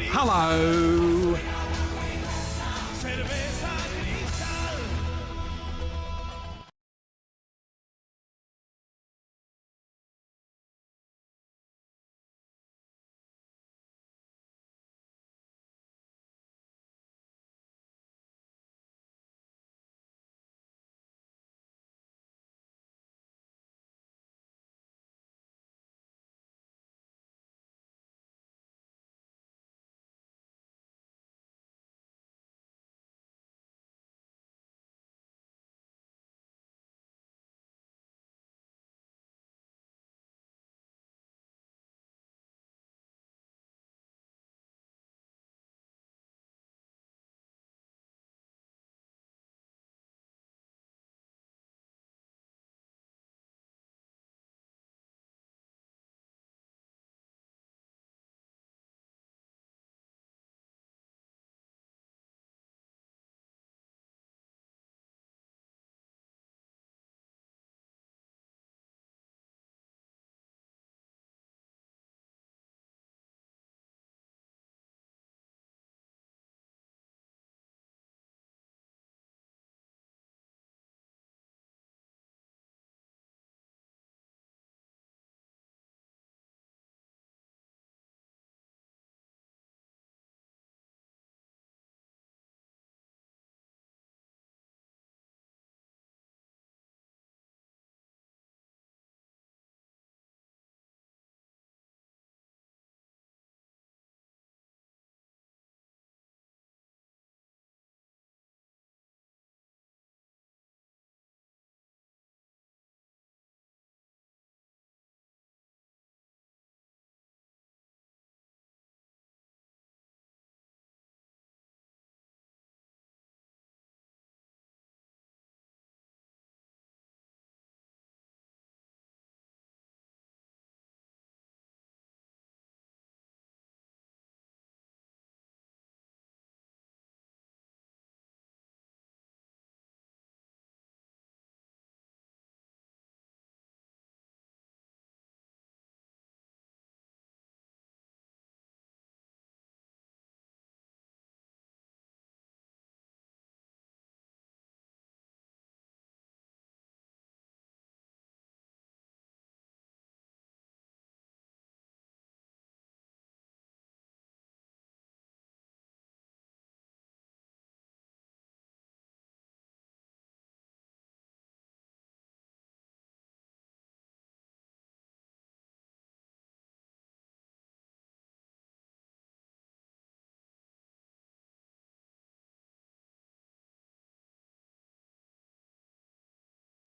Hello!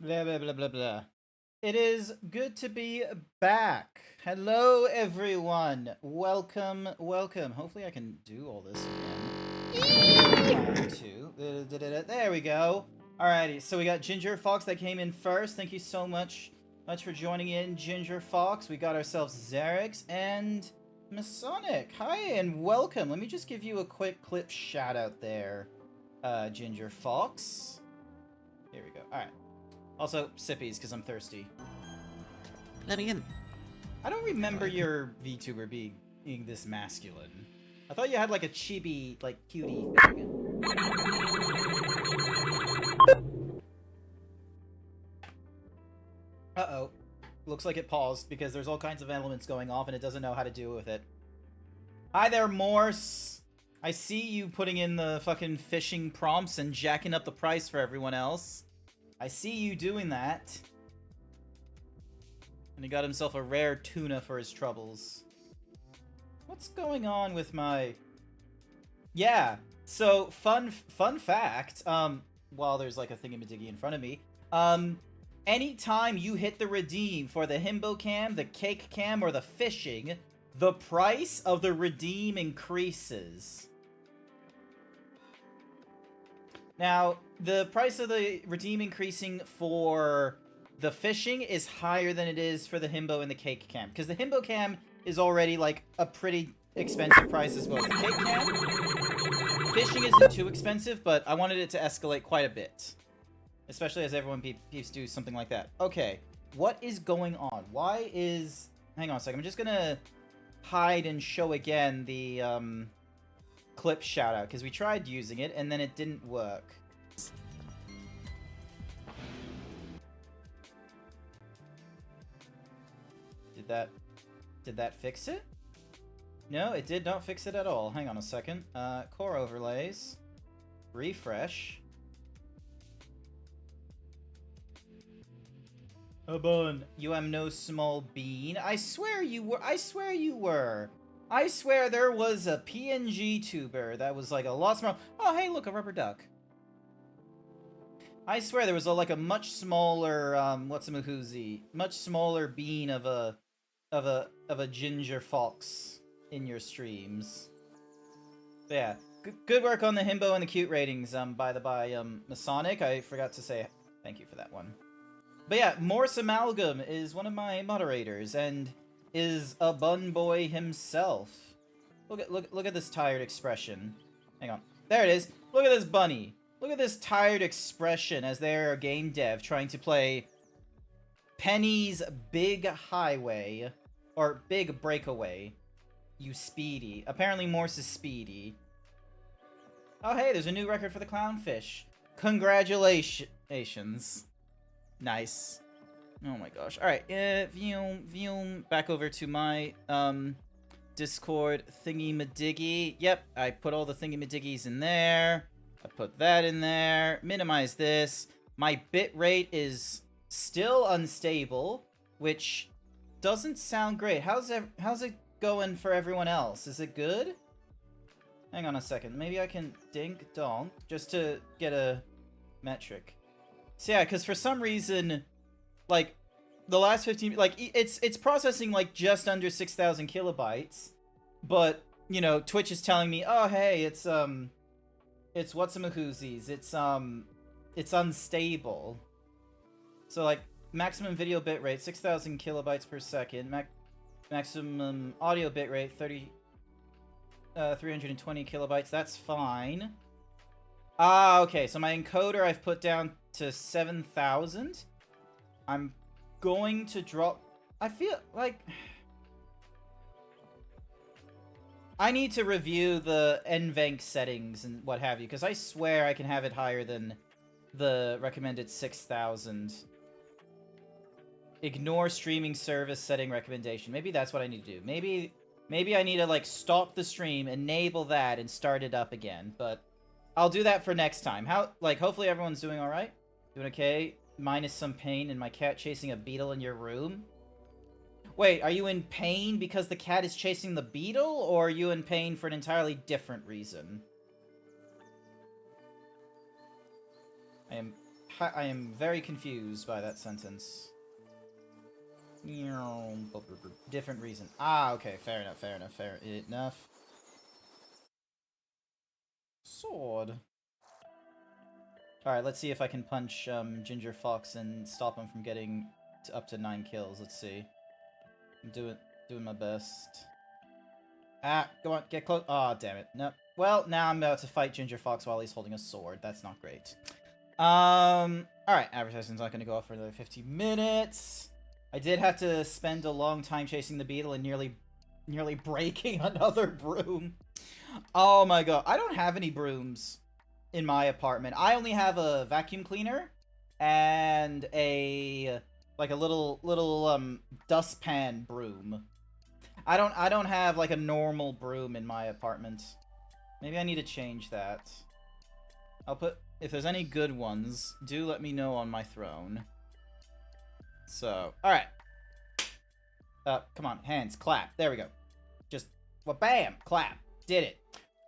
Blah, blah, blah, blah, blah. It is good to be back. Hello, everyone. Welcome, welcome. Hopefully I can do all this again. There we go. Alrighty, so we got Ginger Fox that came in first. Thank you so much for joining in, Ginger Fox. We got ourselves Xerix and Masonic. Hi, and welcome. Let me just give you a quick clip shout out there, Ginger Fox. Here we go. Alright. Also, sippies, because I'm thirsty. Let me in. I don't remember your VTuber being this masculine. I thought you had like a chibi, like, cutie thing. Uh-oh. Looks like it paused, because there's all kinds of elements going off, and it doesn't know how to deal with it. Hi there, Morse! I see you putting in the fucking phishing prompts and jacking up the price for everyone else. I see you doing that. And he got himself a rare tuna for his troubles. What's going on with my... Yeah, so fun fact, while there's like a thingamadiggy in front of me, anytime you hit the redeem for the himbo cam, the cake cam, or the fishing, the price of the redeem increases. Now, the price of the redeem increasing for the fishing is higher than it is for the himbo and the cake cam, because the himbo cam is already like a pretty expensive price as well as the cake cam. Fishing isn't too expensive, but I wanted it to escalate quite a bit, especially as everyone peeps do something like that. Okay, what is going on? Why is... Hang on a second, I'm just gonna hide and show again the clip shout out because we tried using it and then it didn't work. Did that fix it? No, it did not fix it at all. Hang on a second. Core overlays. Refresh. Bun, you am no small bean. I swear you were. I swear you were. I swear there was a PNG tuber that was like a lot smaller. Oh, hey, look, a rubber duck. I swear there was like a much smaller, much smaller bean of a ginger fox in your streams. But yeah, good work on the himbo and the cute ratings. By the by, Masonic, I forgot to say thank you for that one. But yeah, Morse Amalgam is one of my moderators and is a bun boy himself. Look at this tired expression. Hang on, there it is. Look at this bunny. Look at this tired expression as they're a game dev trying to play Penny's Big Highway or Big Breakaway. You speedy. Apparently Morse is speedy. Oh hey, there's a new record for the clownfish. Congratulations. Nice. Oh my gosh. Alright, back over to my Discord thingy-madiggy. Yep, I put all the thingy-madiggies in there. I put that in there. Minimize this. My bitrate is still unstable, which doesn't sound great. How's it going for everyone else? Is it good? Hang on a second. Maybe I can dink donk just to get a metric. So yeah, because for some reason, like, the last 15, like, it's processing, like, just under 6,000 kilobytes, but, you know, Twitch is telling me, oh, hey, it's whatsamahoozies, it's unstable. So, like, maximum video bitrate, 6,000 kilobytes per second, maximum audio bitrate, 320 kilobytes, that's fine. Ah, okay, so my encoder I've put down to 7,000. I'm going to drop... I feel like... I need to review the NVENC settings and what have you, because I swear I can have it higher than the recommended 6,000. Ignore streaming service setting recommendation. Maybe that's what I need to do. Maybe I need to, like, stop the stream, enable that, and start it up again, but... I'll do that for next time. Hopefully everyone's doing alright? Doing okay? Minus some pain and my cat chasing a beetle in your room? Wait, are you in pain because the cat is chasing the beetle, or are you in pain for an entirely different reason? I am very confused by that sentence. Different reason. Ah, okay, fair enough. Sword. Alright, let's see if I can punch Ginger Fox and stop him from getting up to 9 kills. Let's see. I'm doing my best. Ah, go on, get close. Oh, damn it. No. Well, now I'm about to fight Ginger Fox while he's holding a sword. That's not great. Alright, advertising's not gonna go off for another 50 minutes. I did have to spend a long time chasing the beetle and nearly breaking another broom. Oh my god, I don't have any brooms in my apartment. I only have a vacuum cleaner and a little dustpan broom. I don't have like a normal broom in my apartment. Maybe I need to change that. I'll put, if there's any good ones, do let me know on my throne. So, alright. Come on, hands, clap. There we go. Just, well, bam, clap. Did it.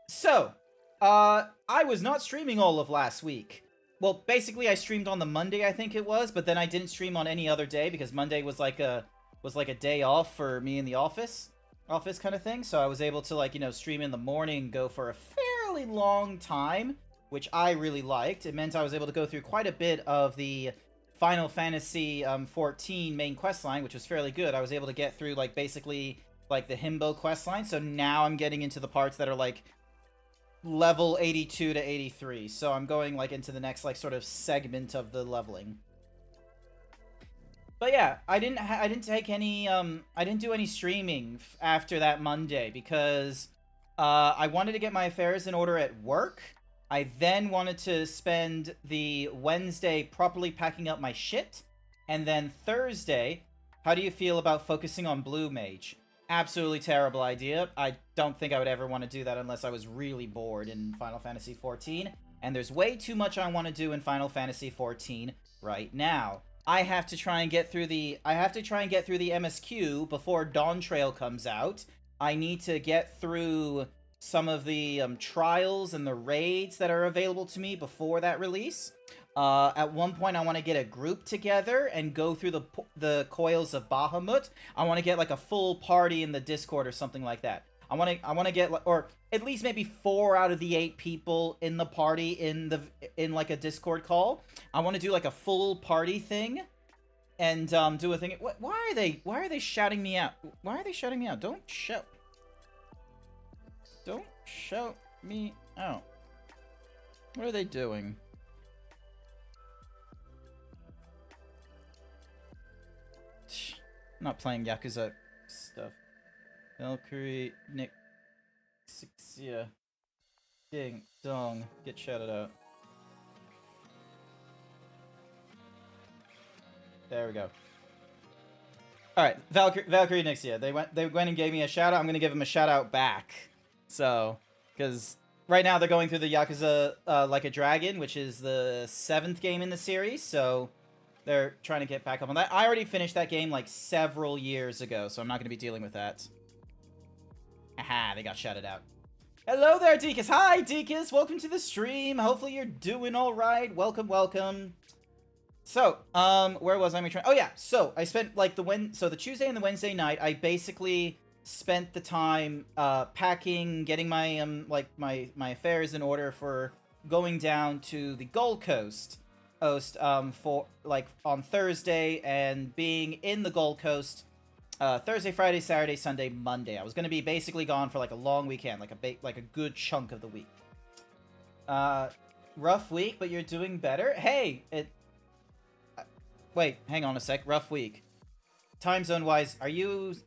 So, I was not streaming all of last week. Well, basically I streamed on the Monday, I think it was, but then I didn't stream on any other day because Monday was like a day off for me in the office kind of thing. So I was able to, like, you know, stream in the morning, go for a fairly long time, which I really liked. It meant I was able to go through quite a bit of the Final Fantasy 14 main questline, which was fairly good. I was able to get through, like, basically, like, the Himbo questline, so now I'm getting into the parts that are, like, level 82 to 83, so I'm going, like, into the next, like, sort of segment of the leveling. But yeah, I didn't take any, I didn't do any streaming after that Monday, because I wanted to get my affairs in order at work. I then wanted to spend the Wednesday properly packing up my shit. And then Thursday, how do you feel about focusing on Blue Mage? Absolutely terrible idea. I don't think I would ever want to do that unless I was really bored in Final Fantasy XIV. And there's way too much I want to do in Final Fantasy XIV right now. I have to try and get through the MSQ before Dawn Trail comes out. I need to get through some of the trials and the raids that are available to me before that release. At one point, I want to get a group together and go through the coils of Bahamut. I want to get like a full party in the Discord or something like that. I want to get, or at least maybe 4 out of the 8 people in the party in like a Discord call. I want to do like a full party thing, and do a thing. Why are they shouting me out? Why are they shouting me out? Don't shout me out. What are they doing? I'm not playing Yakuza stuff. Valkyrie, Nick, Sixia, Ding, Dong, get shouted out. There we go. Alright, Valkyrie, Nixia. They went and gave me a shout out. I'm gonna give them a shout out back. So, because right now they're going through the Yakuza Like a Dragon, which is the 7th game in the series, so they're trying to get back up on that. I already finished that game like several years ago, so I'm not gonna be dealing with that. Aha, they got shouted out. Hello there, Deakus. Hi, Deakus. Welcome to the stream. Hopefully you're doing all right. Welcome, welcome. So, where was I? Oh yeah, so I spent like the Tuesday and the Wednesday night, I basically spent the time packing, getting my my affairs in order for going down to the Gold Coast for like on Thursday, and being in the Gold Coast Thursday, Friday, Saturday, Sunday, Monday. I was going to be basically gone for like a long weekend, like a good chunk of the week. Rough week, but you're doing better. Hey, wait, hang on a sec. Rough week. Time zone wise,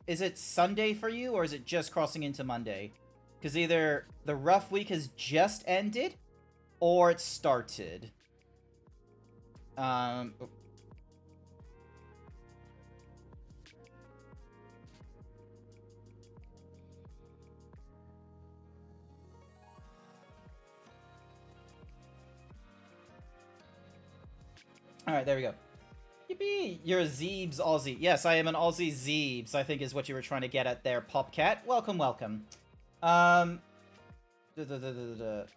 is it Sunday for you, or is it just crossing into Monday? Because either the rough week has just ended or it started. Oh. Alright, there we go. Yippee! You're a Zeebs Aussie. Yes, I am an Aussie Zeebs, I think is what you were trying to get at there, Popcat. Welcome, welcome. But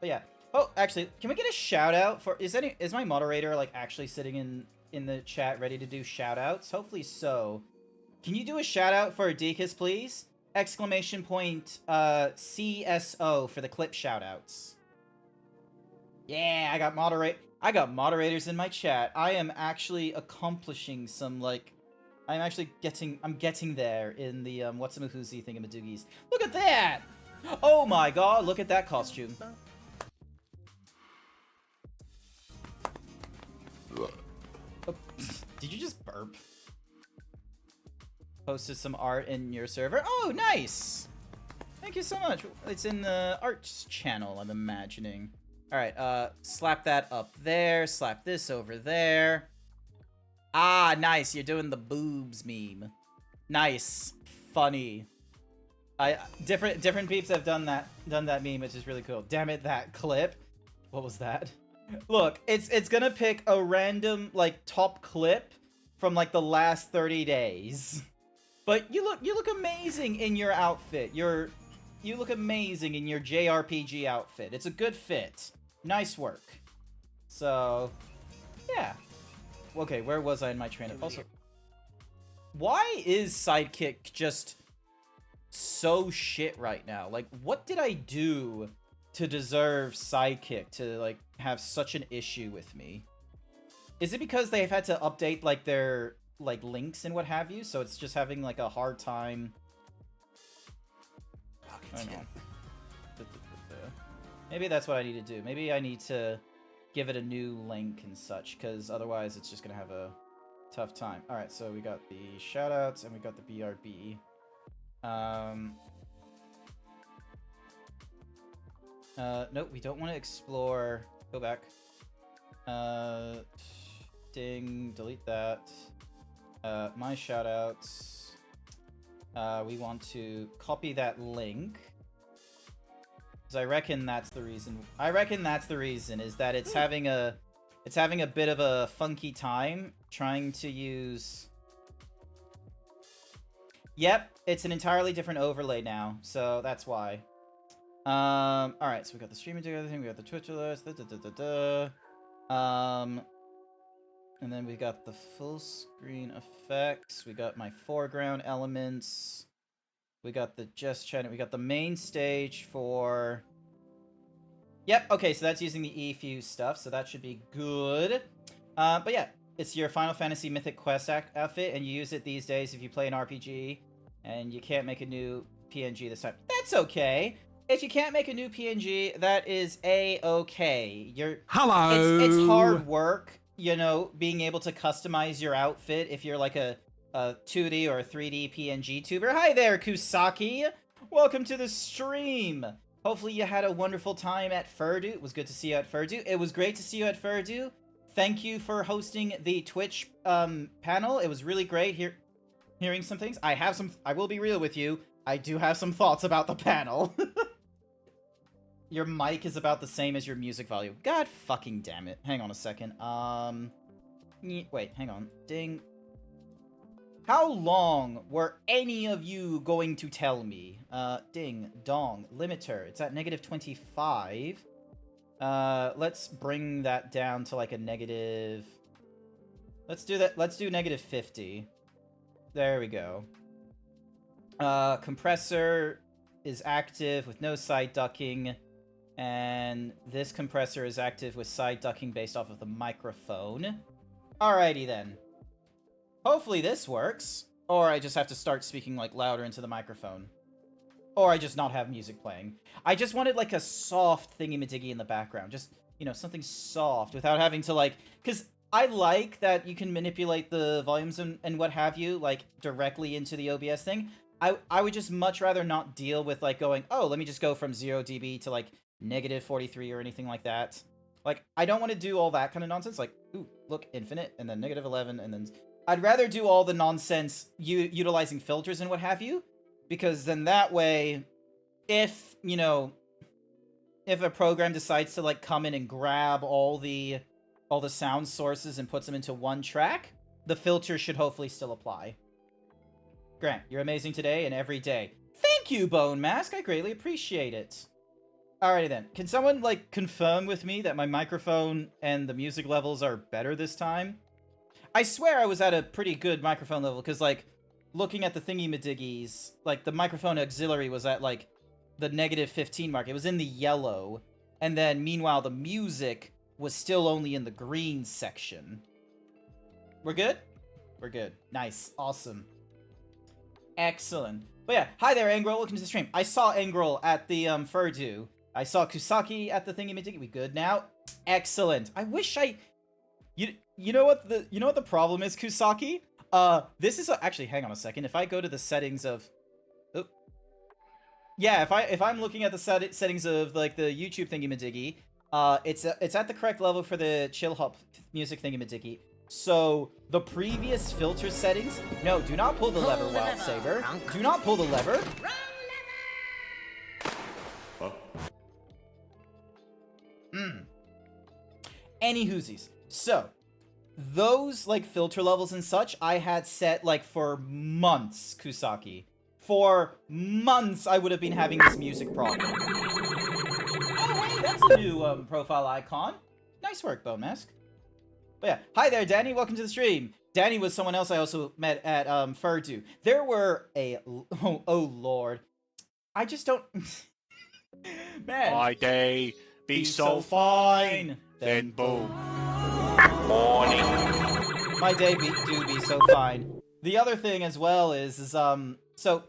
yeah. Oh, actually, can we get a shout out for... Is my moderator, like, actually sitting in the chat ready to do shout outs? Hopefully so. Can you do a shout out for Deakus, please? Exclamation point, CSO for the clip shout outs. Yeah, I got moderators in my chat. I am actually accomplishing some, like... I'm getting there in the, What's-a-Mahoozy thingamadoogies. Look at that! Oh my god, look at that costume. Oh, did you just burp? Posted some art in your server. Oh, nice! Thank you so much. It's in the arts channel, I'm imagining. Alright, slap that up there, slap this over there. Ah, nice, you're doing the boobs meme. Nice. Funny. Different peeps have done that meme, which is really cool. Damn it, that clip. What was that? Look, it's gonna pick a random, like, top clip from, like, the last 30 days. But you look amazing in your outfit. You look amazing in your JRPG outfit. It's a good fit. Nice work. So, yeah. Okay, where was I in my train of... Also, why is Sidekick just so shit right now? Like, what did I do to deserve Sidekick to, like, have such an issue with me? Is it because they've had to update, like, their, like, links and what have you, so it's just having, like, a hard time? I don't know. Maybe that's what I need to do. Maybe I need to give it a new link and such, because otherwise it's just going to have a tough time. Alright, so we got the shoutouts and we got the BRB. Nope, we don't want to explore. Go back. Ding, delete that. My shoutouts. We want to copy that link. Because I reckon that's the reason. Is that it's having a bit of a funky time trying to use. Yep, it's an entirely different overlay now, so that's why. Alright, so we got the streaming together thing, we got the Twitch alerts, and then we got the full screen effects, we got my foreground elements, we got the just chat, we got the main stage for... Yep, okay, so that's using the eFuse stuff, so that should be good. But yeah, it's your Final Fantasy Mythic Quest outfit, and you use it these days if you play an RPG, and you can't make a new PNG this time. That's okay! If you can't make a new PNG, that is A-okay. Hello! It's hard work, you know, being able to customize your outfit if you're like a 2D or a 3D PNG tuber. Hi there, Kusaki! Welcome to the stream! Hopefully you had a wonderful time at FurDU. It was good to see you at FurDU. It was great to see you at FurDU. Thank you for hosting the Twitch panel. It was really great hearing some things. I will be real with you. I do have some thoughts about the panel. Your mic is about the same as your music volume. God fucking damn it. Hang on a second. Wait, hang on. Ding. How long were any of you going to tell me? Ding. Dong. Limiter. It's at -25. Let's bring that down to like a negative... Let's do that. Let's do -50. There we go. Compressor is active with no side ducking. And this compressor is active with side ducking based off of the microphone. Alrighty then. Hopefully this works. Or I just have to start speaking like louder into the microphone. Or I just not have music playing. I just wanted like a soft thingy-majiggy in the background. Just, you know, something soft without having to like... Because I like that you can manipulate the volumes and what have you, like, directly into the OBS thing. I would just much rather not deal with like going, oh, let me just go from 0 dB to like -43 or anything like that. Like, I don't want to do all that kind of nonsense. Like, ooh, look, infinite, and then -11, and then... I'd rather do all the nonsense utilizing filters and what have you, because then that way, if, you know, if a program decides to, like, come in and grab all the sound sources and puts them into one track, the filter should hopefully still apply. Grant, you're amazing today and every day. Thank you, Bone Mask! I greatly appreciate it. Alrighty then. Can someone, like, confirm with me that my microphone and the music levels are better this time? I swear I was at a pretty good microphone level, because, like, looking at the thingy-madiggies, like, the microphone auxiliary was at, like, the -15 mark. It was in the yellow. And then, meanwhile, the music was still only in the green section. We're good? We're good. Nice. Awesome. Excellent. But yeah, hi there, Angrel. Welcome to the stream. I saw Angrel at the, FurDU. I saw Kusaki at the thingy-majiggy. We good now? Excellent. I wish I... You know what the problem is, Kusaki? This is actually, hang on a second. If I go to the settings of... Oh. Yeah, if I'm looking at the settings of, like, the YouTube thingy-majiggy, it's at the correct level for the chill hop music thingy-majiggy. So, the previous filter settings... No, do not pull the lever, Wild Saber. Do not pull the lever. Huh? Any whoosies. So, those, like, filter levels and such, I had set, like, for months, Kusaki. For months, I would have been having this music problem. Oh, hey, that's a new, profile icon. Nice work, Bone Mask. But yeah, hi there, Danny. Welcome to the stream. Danny was someone else I also met at, FurDU. There were oh, Lord. I just don't... Man. My day be so fine, then boom. Morning. My day do be so fine. The other thing as well is so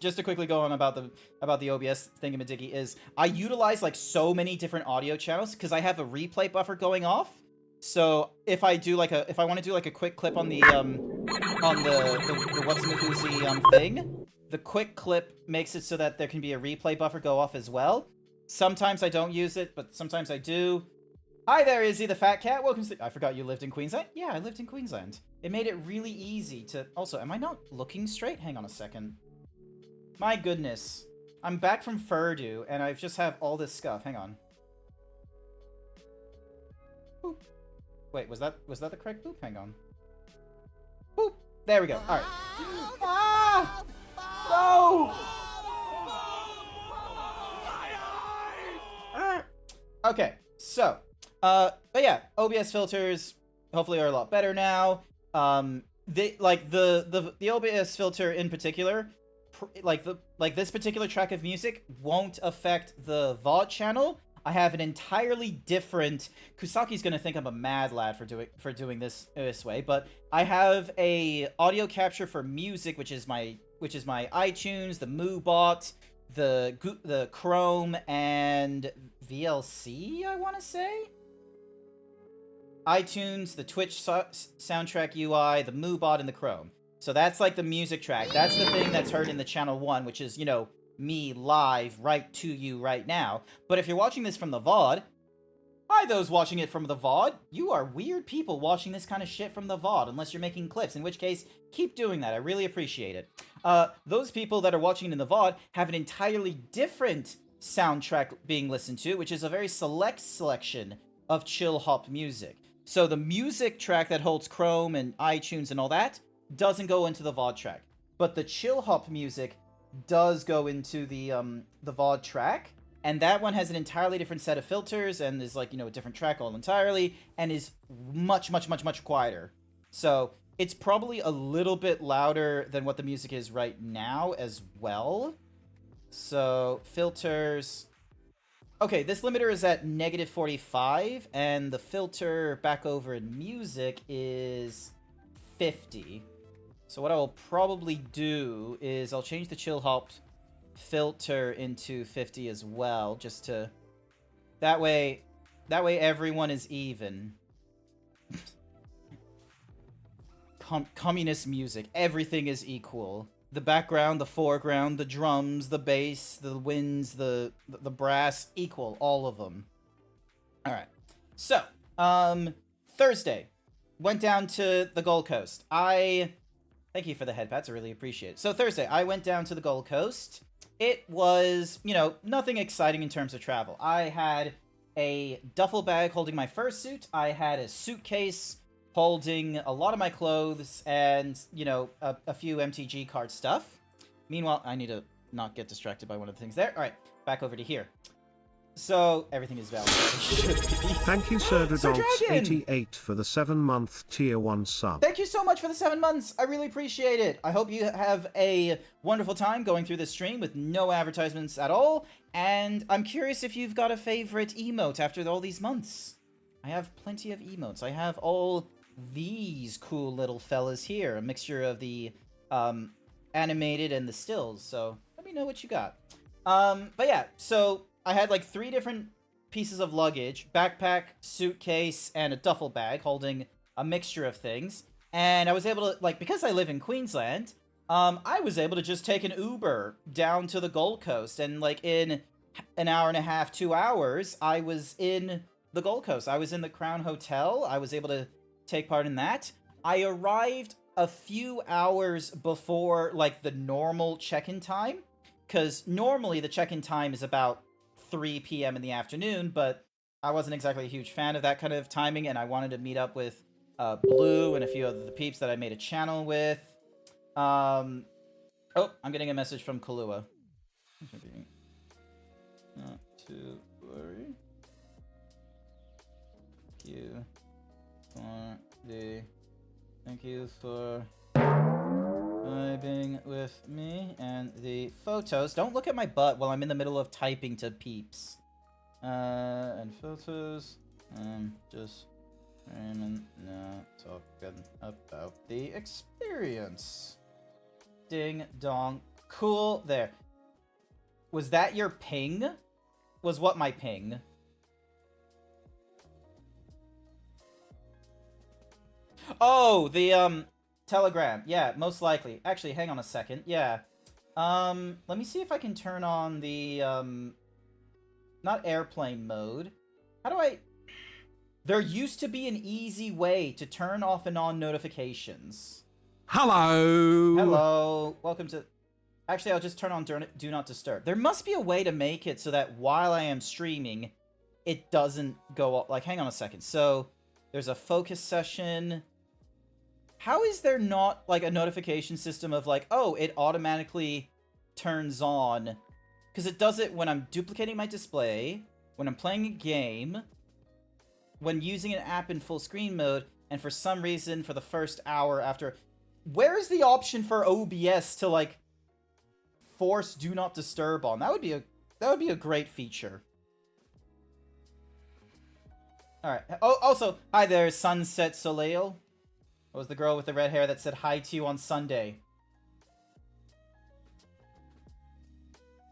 just to quickly go on about the OBS thingamadiggy is I utilize like so many different audio channels because I have a replay buffer going off. So if I do like if I want to do like a quick clip on the what's in the Whoosy thing, the quick clip makes it so that there can be a replay buffer go off as well. Sometimes I don't use it, but sometimes I do. Hi there, Izzy the Fat Cat. Welcome to... I forgot you lived in Queensland. Yeah, I lived in Queensland. It made it really easy to... Also, am I not looking straight? Hang on a second. My goodness. I'm back from FurDU, and I just have all this stuff. Hang on. Boop. Wait, was that the correct boop? Hang on. Boop. There we go. All right. Ah! No! Ah! Okay, so, but yeah, OBS filters hopefully are a lot better now. The OBS filter in particular, this particular track of music won't affect the VOD channel. I have an entirely different... Kusaki's gonna think I'm a mad lad for doing this way, but I have a audio capture for music, which is my iTunes, the MooBot, the Chrome, and VLC, I want to say? iTunes, the Twitch soundtrack UI, the MooBot, and the Chrome. So that's like the music track. That's the thing that's heard in the channel 1, which is, you know, me live right to you right now. But if you're watching this from the VOD, hi those watching it from the VOD. You are weird people watching this kind of shit from the VOD, unless you're making clips, in which case, keep doing that. I really appreciate it. Those people that are watching it in the VOD have an entirely different soundtrack being listened to, which is a very select selection of chill hop music. So the music track that holds Chrome and iTunes and all that doesn't go into the VOD track. But the chill hop music does go into the VOD track, and that one has an entirely different set of filters and is like, you know, a different track all entirely, and is much quieter. So it's probably a little bit louder than what the music is right now as well. So filters. Okay, this limiter is at -45, and the filter back over in music is 50. So what I will probably do is I'll change the chill hop filter into 50 as well, just to... That way everyone is even. Communist music. Everything is equal. The background, the foreground, the drums, the bass, the winds, the brass, equal. All of them. Alright. So, Thursday. Went down to the Gold Coast. Thank you for the head pats, I really appreciate it. So Thursday, I went down to the Gold Coast. It was, you know, nothing exciting in terms of travel. I had a duffel bag holding my fursuit. I had a suitcase holding a lot of my clothes and, you know, a few MTG card stuff. Meanwhile, I need to not get distracted by one of the things there. All right, back over to here. So, everything is valid. Thank you, SirDadonts88 for the 7-month tier 1 sub. Thank you so much for the 7 months. I really appreciate it. I hope you have a wonderful time going through this stream with no advertisements at all. And I'm curious if you've got a favorite emote after all these months. I have plenty of emotes. I have all these cool little fellas here. A mixture of the animated and the stills. So, let me know what you got. But yeah, so... I had like 3 different pieces of luggage, backpack, suitcase, and a duffel bag holding a mixture of things. And I was able to, like, because I live in Queensland, I was able to just take an Uber down to the Gold Coast. And like in an hour and a half, 2 hours, I was in the Gold Coast. I was in the Crown Hotel. I was able to take part in that. I arrived a few hours before like the normal check-in time. Because normally the check-in time is about 3 p.m. in the afternoon, but I wasn't exactly a huge fan of that kind of timing, and I wanted to meet up with Blue and a few other peeps that I made a channel with. Oh, I'm getting a message from Kahlua. Not to worry. Thank you for vibing with me and the photos. Don't look at my butt while I'm in the middle of typing to peeps. And photos. Just talking about the experience. Ding dong. Cool. There. Was that your ping? Was what my ping? Oh, the Telegram. Yeah, most likely. Actually, hang on a second. Yeah. Let me see if I can turn on the not airplane mode. How do I... There used to be an easy way to turn off and on notifications. Hello! Hello. Welcome to... Actually, I'll just turn on Do Not Disturb. There must be a way to make it so that while I am streaming, it doesn't go off. Like, hang on a second. So, there's a focus session. How is there not, like, a notification system of, like, oh, it automatically turns on? Because it does it when I'm duplicating my display, when I'm playing a game, when using an app in full screen mode, and for some reason, for the first hour after... Where is the option for OBS to, like, force Do Not Disturb on? That would be a great feature. Alright. Oh, also, hi there, Sunset Soleil. That was the girl with the red hair that said hi to you on Sunday.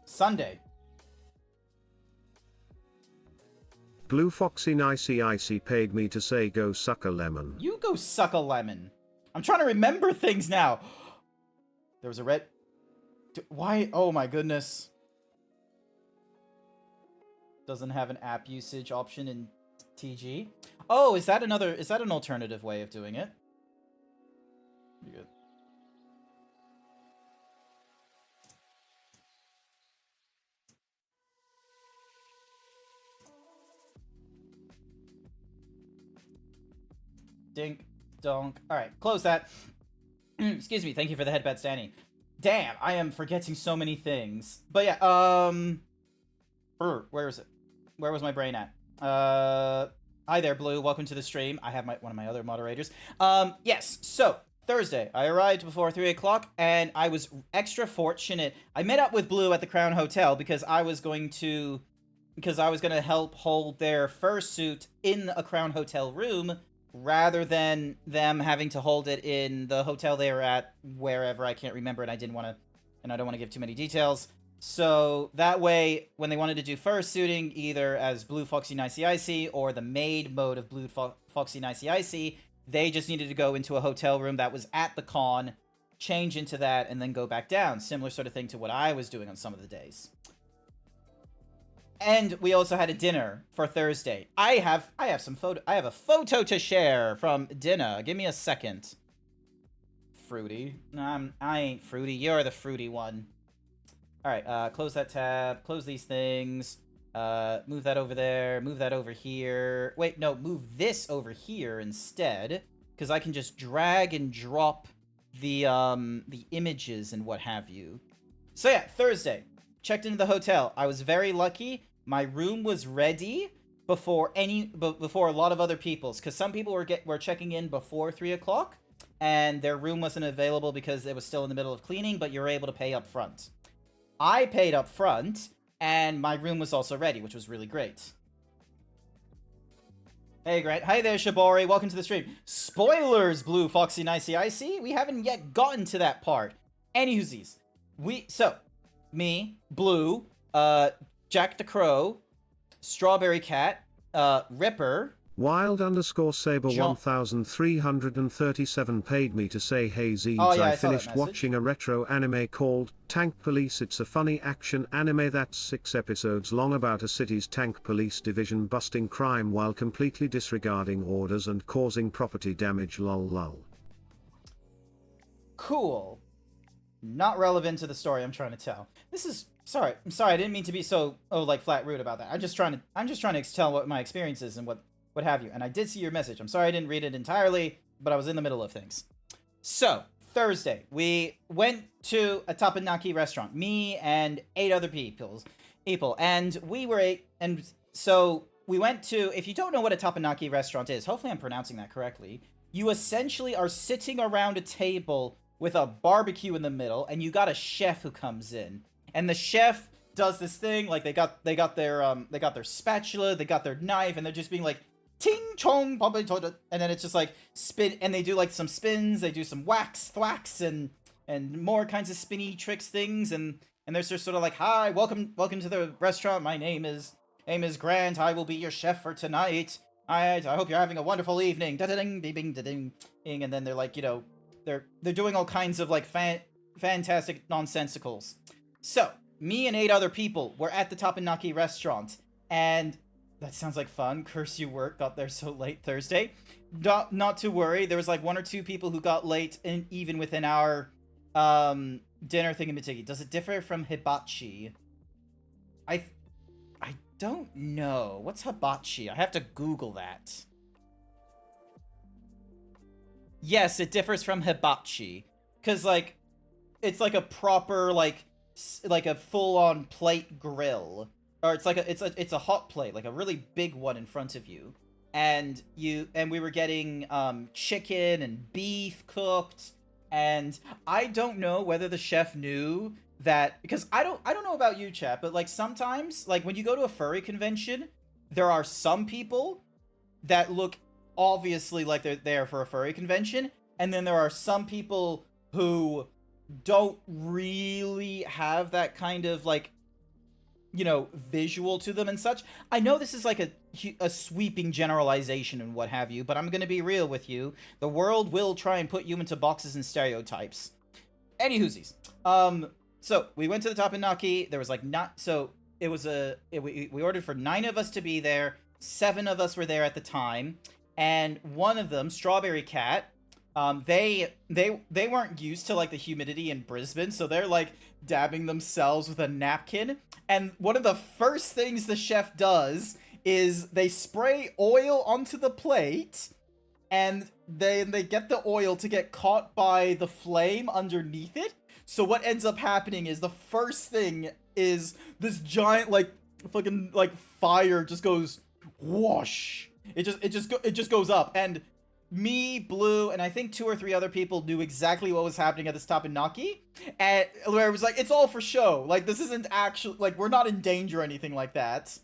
Sunday. Blue Foxy Nicey Icy paid me to say go suck a lemon. You go suck a lemon. I'm trying to remember things now. There was a red... Why? Oh my goodness. Doesn't have an app usage option in TG. Oh, is that an alternative way of doing it? You're good. Dink, donk. Alright, close that. Excuse me, thank you for the headband standing. Damn, I am forgetting so many things. But yeah, where is it? Where was my brain at? Hi there, Blue. Welcome to the stream. I have one of my other moderators. Yes, so, Thursday. I arrived before 3 o'clock, and I was extra fortunate. I met up with Blue at the Crown Hotel because I was going to help hold their fursuit in a Crown Hotel room, rather than them having to hold it in the hotel they were at, wherever, I can't remember, and I don't want to give too many details. So that way, when they wanted to do fursuiting, either as Blue Foxy Nicey Icy or the maid mode of Blue Foxy Nicey Icy, they just needed to go into a hotel room that was at the con, change into that, and then go back down. Similar sort of thing to what I was doing on some of the days. And we also had a dinner for Thursday. I have a photo to share from dinner. Give me a second. Fruity. I ain't fruity. You're the fruity one. Alright, close that tab. Close these things. Move that over there. Move that over here. Wait, no, move this over here instead. Because I can just drag and drop the images and what have you. So yeah, Thursday. Checked into the hotel. I was very lucky. My room was ready before a lot of other people's, because some people were checking in before 3 o'clock, and their room wasn't available because it was still in the middle of cleaning, but you're able to pay up front. I paid up front, and my room was also ready, which was really great. Hey, Grant. Hi there, Shibori. Welcome to the stream. Spoilers, Blue Foxy Nicey Icy. We haven't yet gotten to that part. Anywhoosies. Me, Blue, Jack the Crow, Strawberry Cat, Ripper, Wild _ Saber 1337 paid me to say hey Zeebs. Oh, yeah, I saw that finished message. watching a retro anime called Tank Police. It's a funny action anime that's 6 episodes long about a city's tank police division busting crime while completely disregarding orders and causing property damage. Lol lol. Cool. Not relevant to the story I'm trying to tell. Sorry, I didn't mean to be so flat rude about that. I'm just trying to tell what my experience is and what have you. And I did see your message. I'm sorry I didn't read it entirely, but I was in the middle of things. So, Thursday, we went to a Tapanaki restaurant. Me and 8 other people. And we went to, if you don't know what a Tapanaki restaurant is, hopefully I'm pronouncing that correctly, you essentially are sitting around a table with a barbecue in the middle, and you got a chef who comes in. And the chef does this thing, like they got their spatula, they got their knife, and they're just being like, ting chong, and then it's just like spin, and they do like some spins, they do some whacks, thwacks, and more kinds of spinny tricks things, and they're just sort of like, hi, welcome to the restaurant. My name is Grant. I will be your chef for tonight. I hope you're having a wonderful evening. Da da ding, ding, da ding, ding, and then they're like, they're doing all kinds of like fantastic nonsensicals. So me and 8 other people were at the Tapanaki restaurant. And that sounds like fun. Curse you, work got there so late Thursday. Not to worry. There was like 1 or 2 people who got late, and even within our dinner thingamajiggy. Does it differ from hibachi? I don't know. What's hibachi? I have to Google that. Yes, it differs from hibachi, cause like it's like a proper like a full-on plate grill, or it's like it's a hot plate, like a really big one in front of you, and we were getting chicken and beef cooked, and I don't know whether the chef knew that, because I don't know about you, chat, but like sometimes, like when you go to a furry convention, there are some people that look obviously like they're there for a furry convention, and then there are some people who don't really have that kind of like, you know, visual to them and such. I know this is like a sweeping generalization and what have you, but I'm gonna be real with you. The world will try and put you into boxes and stereotypes. Anywhoosies. So we went to the Tapenaki. There was like we ordered for 9 of us to be there. 7 of us were there at the time, and one of them, Strawberry Cat, they weren't used to like the humidity in Brisbane, so they're like dabbing themselves with a napkin. And one of the first things the chef does is they spray oil onto the plate, and then they get the oil to get caught by the flame underneath it. So what ends up happening is the first thing is this giant like fucking like fire just goes whoosh. It just goes up, and me, Blue, and I think 2 or 3 other people knew exactly what was happening at this Tapenaki, and where it was like, it's all for show. Like, this isn't actually, like, we're not in danger or anything like that.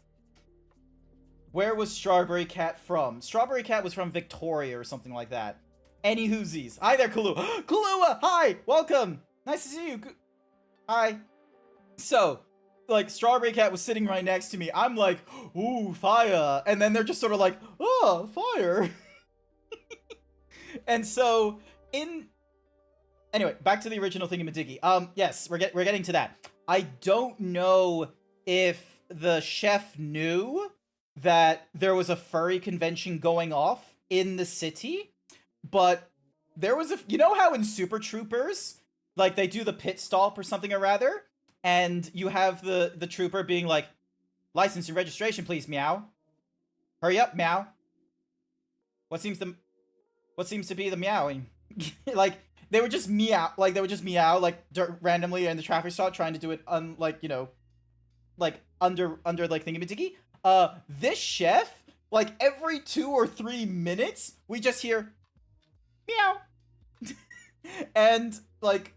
Where was Strawberry Cat from? Strawberry Cat was from Victoria or something like that. Any whoosies. Hi there, Kalua. Kalua, hi, welcome. Nice to see you. Hi. So, like, Strawberry Cat was sitting right next to me. I'm like, ooh, fire. And then they're just sort of like, oh, fire. And so, anyway, back to the original thingamadiggy. Yes, we're getting to that. I don't know if the chef knew that there was a furry convention going off in the city, but there was you know how in Super Troopers, like, they do the pit stop or something or rather, and you have the trooper being like, license and registration, please, meow. Hurry up, meow. What seems to be the meowing? Like, they would just meow, like, randomly in the traffic stop, trying to do it, like, you know, like, under, like, thingamadiggy. This chef, like, every 2 or 3 minutes, we just hear, meow. And, like,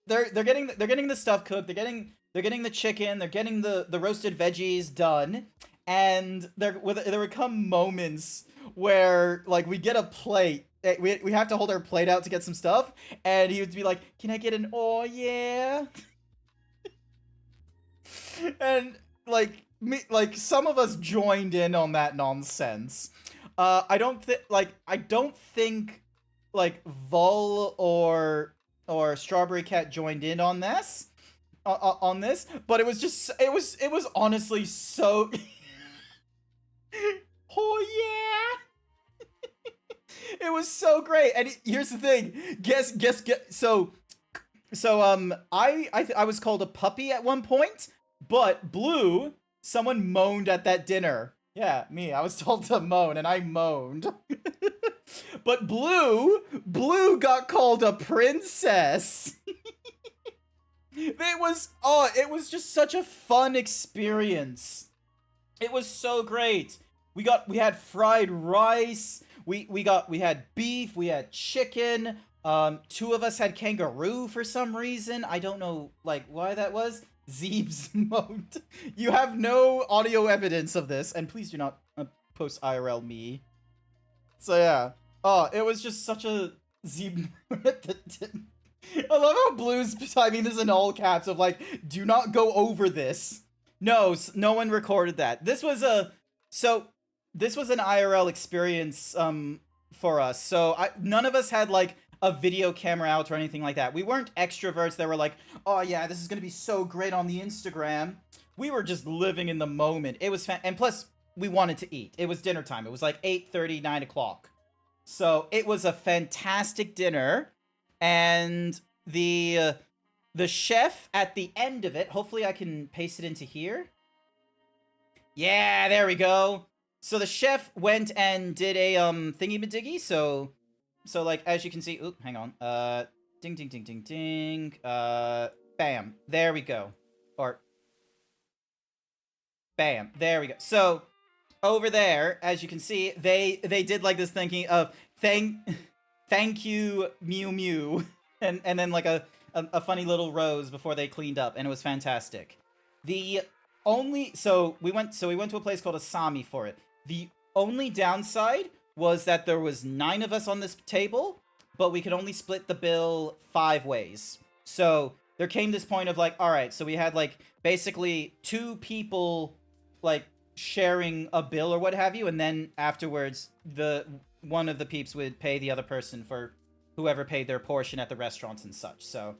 they're getting the stuff cooked, they're getting the chicken, they're getting the roasted veggies done, and there would come moments where, like, we get a plate, we have to hold our plate out to get some stuff, and he would be like, can I get an oh yeah? And, like, some of us joined in on that nonsense. I don't think like Vol or Strawberry Cat joined in on this, but it was honestly so oh yeah. It was so great. And here's the thing. Guess. So I was called a puppy at one point, but Blue, someone moaned at that dinner. Yeah, me. I was told to moan, and I moaned. But Blue got called a princess. It was just such a fun experience. It was so great. We had fried rice. We had beef. We had chicken. 2 of us had kangaroo for some reason. I don't know, like, why that was. Zeebs moaned. You have no audio evidence of this, and please do not post IRL me. So yeah. Oh, it was just such a Zeeb moment. I love how Blue's typing this in all caps of like, do not go over this. No one recorded that. This was an IRL experience for us. So none of us had like a video camera out or anything like that. We weren't extroverts that were like, oh yeah, this is gonna be so great on the Instagram. we were just living in the moment. It was and plus we wanted to eat. It was dinner time. It was like 8:30, 9 o'clock. So it was a fantastic dinner, and the chef at the end of it, hopefully I can paste it into here. Yeah, there we go. So the chef went and did a thingy-majiggy, so like as you can see, oop, hang on. Ding ding ding ding ding. Bam. There we go. Or bam. There we go. So over there, as you can see, they did like this thinking of thank you Mew Mew, and then like a funny little rose before they cleaned up, and it was fantastic. So we went to a place called Asami for it. The only downside was that there was 9 of us on this table, but we could only split the bill 5 ways. So there came this point of like, all right, so we had like basically 2 people like sharing a bill or what have you, and then afterwards one of the peeps would pay the other person for whoever paid their portion at the restaurants and such. So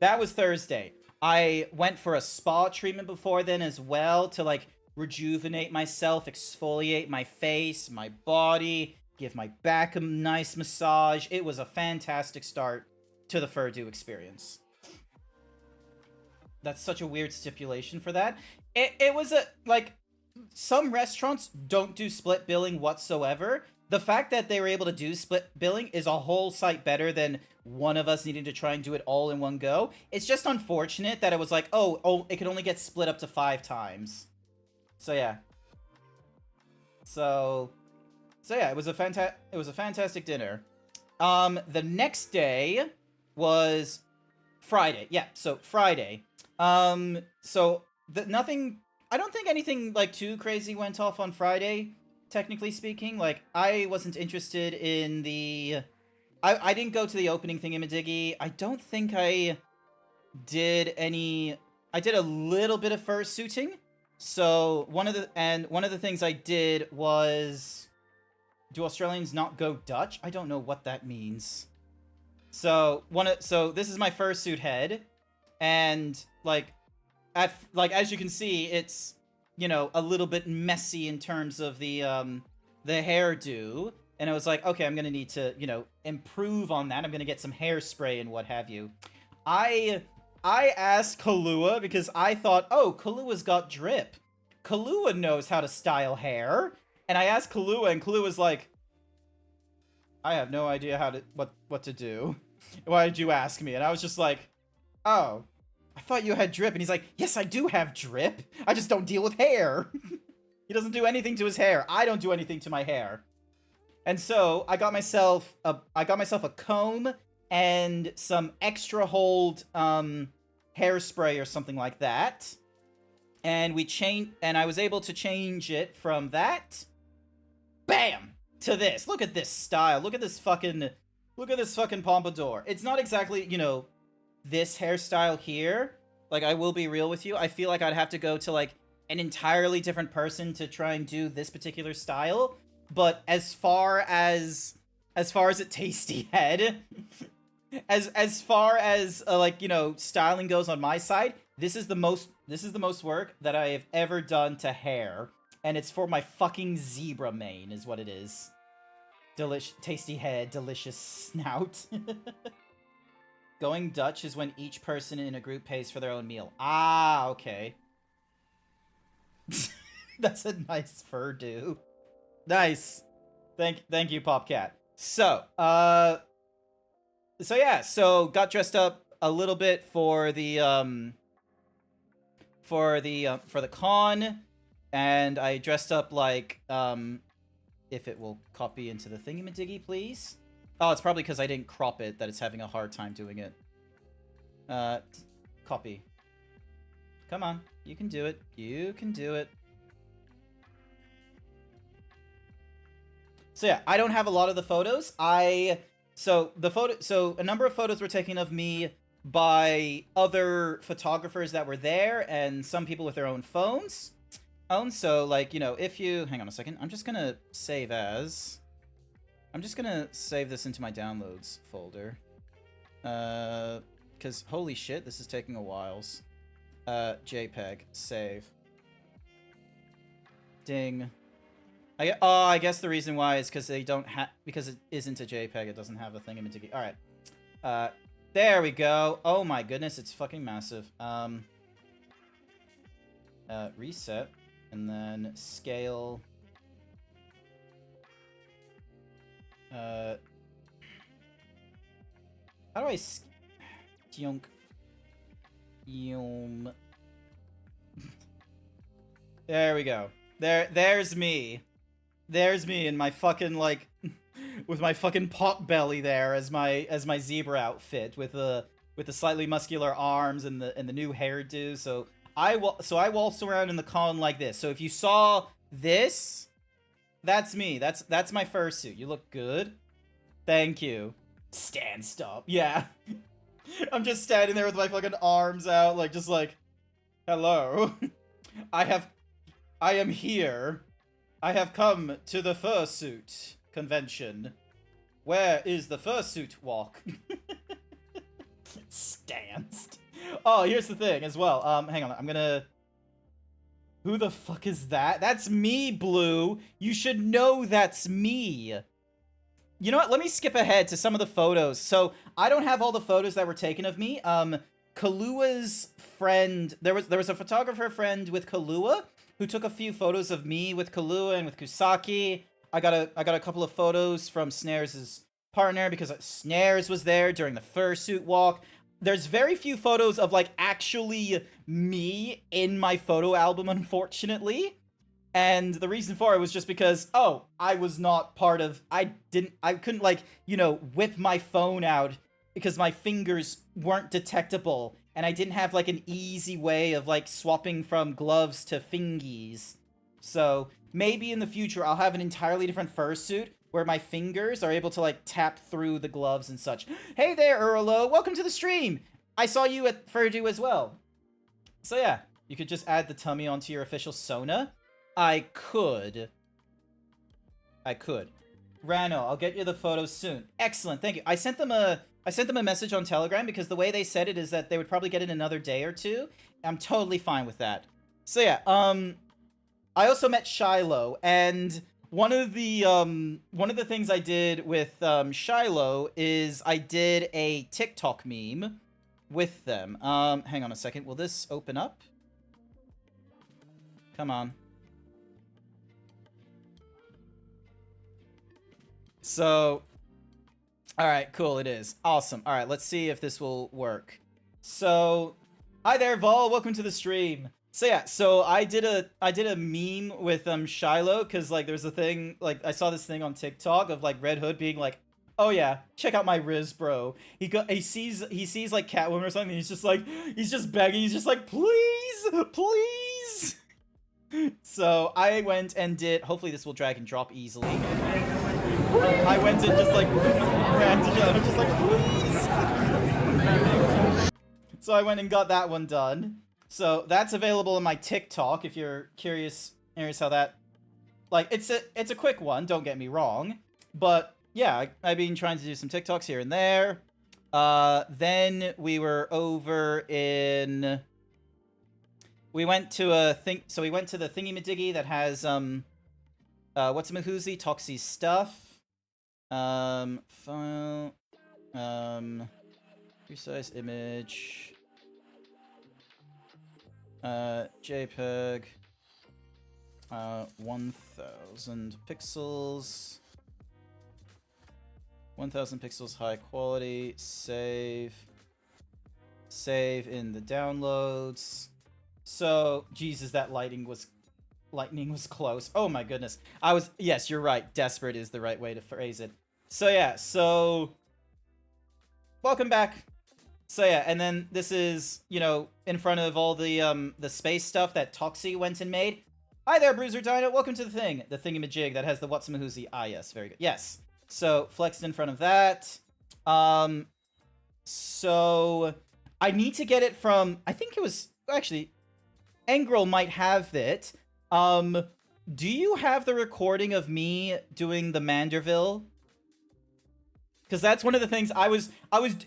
that was Thursday. I went for a spa treatment before then as well to like rejuvenate myself, exfoliate my face, my body, give my back a nice massage. It was a fantastic start to the FurDU experience. That's such a weird stipulation for that. It was like, some restaurants don't do split billing whatsoever. The fact that they were able to do split billing is a whole sight better than one of us needing to try and do it all in one go. It's just unfortunate that it was like, oh, it could only get split up to 5 times. So yeah. So yeah, it was a fantastic dinner. The next day was Friday. Yeah, so Friday. Nothing, I don't think anything like too crazy went off on Friday, technically speaking. Like, I wasn't interested in I didn't go to the opening thingamadiggy. I don't think I did any. I did a little bit of fursuiting. So one of the things I did was, do Australians not go Dutch? I don't know what that means. So this is my fursuit head, and as you can see, it's, you know, a little bit messy in terms of the hairdo. And I was like, okay, I'm gonna need to, you know, improve on that. I'm gonna get some hairspray and what have you. I asked Kahlua because I thought, oh, Kahlua's got drip. Kahlua knows how to style hair. And I asked Kahlua, and Kahlua's like, I have no idea how to what to do. Why did you ask me? And I was just like, oh, I thought you had drip. And he's like, yes, I do have drip. I just don't deal with hair. He doesn't do anything to his hair. I don't do anything to my hair. And so I got myself a comb and some extra hold hairspray or something like that. And I was able to change it from that, bam, to this. Look at this style. Look at this fucking pompadour. It's not exactly, you know, this hairstyle here. Like, I will be real with you. I feel like I'd have to go to like an entirely different person to try and do this particular style. But as far as a tasty head, as far as like, you know, styling goes on my side, this is the most work that I have ever done to hair, and it's for my fucking zebra mane is what it is. Tasty head, delicious snout. Going Dutch is when each person in a group pays for their own meal. Ah, okay. That's a nice FurDU. Nice. Thank you, Popcat. So yeah, so got dressed up a little bit for the con, and I dressed up like if it will copy into the thingamadiggy, please. Oh, it's probably because I didn't crop it that it's having a hard time doing it. Copy. Come on, you can do it. You can do it. So yeah, I don't have a lot of the photos. So a number of photos were taken of me by other photographers that were there, and some people with their own phones. So, like, you know, if you... Hang on a second. I'm just gonna save this into my downloads folder. Because, holy shit, this is taking a while. JPEG. Save. Ding. I guess the reason why is because they don't have, because it isn't a JPEG, it doesn't have a thingamajiggy. All right. There we go. Oh my goodness, it's fucking massive. Reset, and then scale. How do I Yonk. Yum. There we go. There's me. There's me in my fucking, like, with my fucking pot belly there as my zebra outfit with the slightly muscular arms and the new hairdo. So I waltz around in the con like this. So if you saw this, that's me. That's my fursuit. You look good. Thank you. Stand stop. Yeah. I'm just standing there with my fucking arms out, like, just like, hello. I am here. I have come to the fursuit convention. Where is the fursuit walk? Stanced. Oh, here's the thing as well. Hang on, I'm gonna... Who the fuck is that? That's me, Blue. You should know that's me. You know what? Let me skip ahead to some of the photos. So, I don't have all the photos that were taken of me. Kalua's friend... There was a photographer friend with Kalua who took a few photos of me with Kalua and with Kusaki. I got a couple of photos from Snares' partner because Snares was there during the fursuit walk. There's very few photos of, like, actually me in my photo album, unfortunately. And the reason for it was just because, oh, I was not part of... I couldn't, like, you know, whip my phone out because my fingers weren't detectable. And I didn't have, like, an easy way of, like, swapping from gloves to fingies. So, maybe in the future I'll have an entirely different fursuit where my fingers are able to, like, tap through the gloves and such. Hey there, Urlo! Welcome to the stream! I saw you at FurDU as well. So yeah, you could just add the tummy onto your official Sona. I could. Rano, I'll get you the photos soon. Excellent, thank you. I sent them a message on Telegram because the way they said it is that they would probably get it another day or two. I'm totally fine with that. So yeah, I also met Shiloh, and one of the things I did with Shiloh is I did a TikTok meme with them. Hang on a second. Will this open up? Come on. So, alright, cool, it is. Awesome. Alright, let's see if this will work. So, hi there, Vol, welcome to the stream. So yeah, so I did a meme with Shiloh, cause like there's a thing, like I saw this thing on TikTok of like Red Hood being like, oh yeah, check out my Riz, bro. He sees like Catwoman or something, and he's just begging, he's just like, please, please. So I went and did, hopefully this will drag and drop easily. I went and just like ran to Shiloh, just like, please. So I went and got that one done. So that's available on my TikTok if you're curious how that, like, it's a quick one, don't get me wrong, but yeah, I've been trying to do some TikToks here and there. Then we were over in, we went to the thingy-majiggy that has what's Mahoozy, Toxie's stuff, file, resize image. JPEG, 1000 pixels, 1000 pixels high quality, save in the downloads. So, Jesus, that lightning was close. Oh my goodness. Yes, you're right, desperate is the right way to phrase it. So yeah, welcome back. So yeah, and then this is, you know, in front of all the space stuff that Toxie went and made. Hi there, Bruiser Dino. Welcome to the thingamajig that has the What's Mahoozy. Ah, yes, very good. Yes. So flexed in front of that. So I need to get it from. I think it was actually Engrel might have it. Do you have the recording of me doing the Manderville? Because that's one of the things I was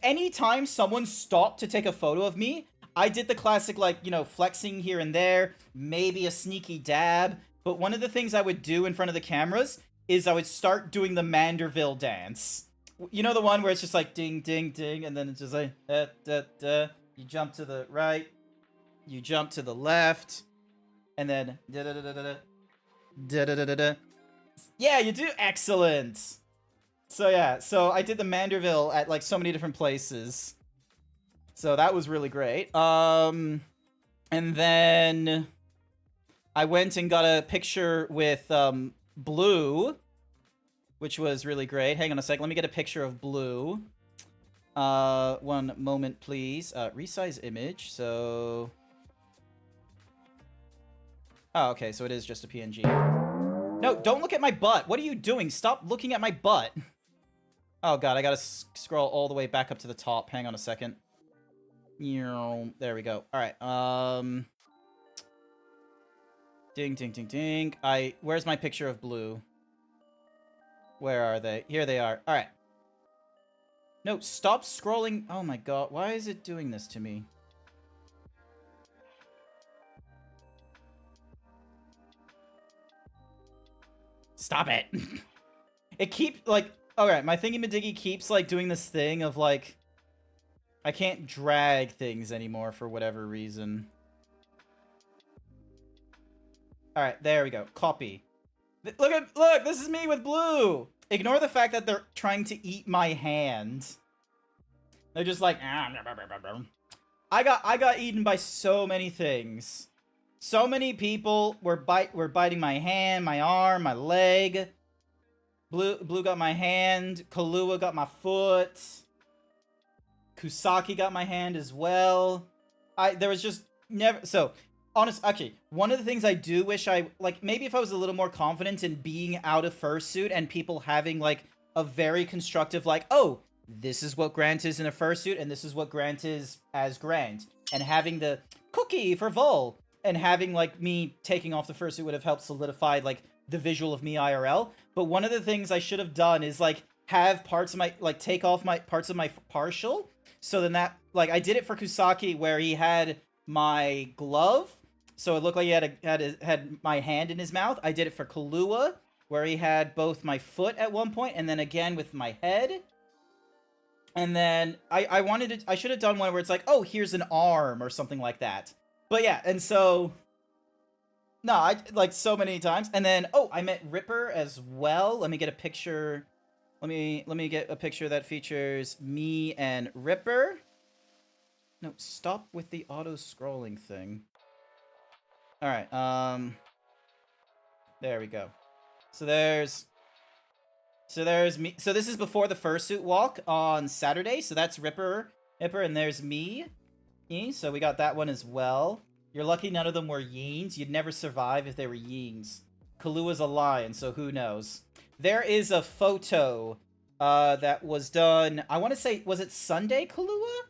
anytime someone stopped to take a photo of me, I did the classic, like, you know, flexing here and there, maybe a sneaky dab, but one of the things I would do in front of the cameras is I would start doing the Manderville dance. You know the one where it's just like ding, ding, ding, and then it's just like da, da, da. You jump to the right, you jump to the left, and then da da da da da da da da da da. Yeah, you do excellent. So yeah, so I did the Manderville at like so many different places. So that was really great. And then I went and got a picture with Blue, which was really great. Hang on a sec. Let me get a picture of Blue. One moment, please. Resize image. So... Oh, okay. So it is just a PNG. No, don't look at my butt. What are you doing? Stop looking at my butt. Oh, God. I gotta scroll all the way back up to the top. Hang on a second. There we go. All right. Ding, ding, ding, ding. Where's my picture of Blue? Where are they? Here they are. All right. No, stop scrolling. Oh my God. Why is it doing this to me? Stop it. It keeps, like... Alright, my thingy-majiggy keeps, like, doing this thing of, like... I can't drag things anymore for whatever reason. Alright, there we go. Copy. Look, this is me with Blue! Ignore the fact that they're trying to eat my hand. They're just like... I got eaten by so many things. So many people were biting my hand, my arm, my leg. Blue got my hand. Kahlua got my foot. Kusaki got my hand as well. There was just never... So, actually, one of the things I do wish maybe if I was a little more confident in being out of fursuit and people having, like, a very constructive, like, oh, this is what Grant is in a fursuit, and this is what Grant is as Grant. And having the cookie for Vol, and having, like, me taking off the fursuit would have helped solidify, like, the visual of me IRL. But one of the things I should have done is, like, have parts of my, like, take off my parts of my partial. So then that, like, I did it for Kusaki where he had my glove. So it looked like he had my hand in his mouth. I did it for Kahlua where he had both my foot at one point and then again with my head. And then I should have done one where it's like, oh, here's an arm or something like that. But yeah, and so... No, like, so many times. And then, oh, I met Ripper as well. Let me get a picture. Let me get a picture that features me and Ripper. No, stop with the auto-scrolling thing. Alright, there we go. So there's me. So this is before the fursuit walk on Saturday. So that's Ripper, and there's me. So we got that one as well. You're lucky none of them were Yeens. You'd never survive if they were Yeens. Kahlua's a lion, so who knows. There is a photo that was done, I want to say, was it Sunday, Kahlua?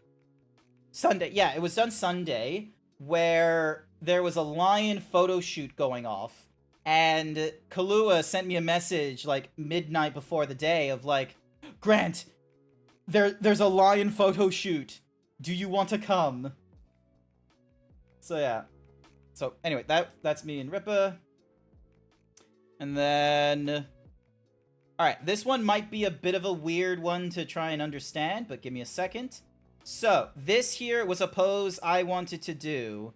Sunday, yeah, it was done Sunday, where there was a lion photo shoot going off. And Kahlua sent me a message, like, midnight before the day of, like, Grant, there's a lion photo shoot. Do you want to come? So yeah. So anyway, that's me and Rippa. And then... Alright, this one might be a bit of a weird one to try and understand, but give me a second. So, this here was a pose I wanted to do,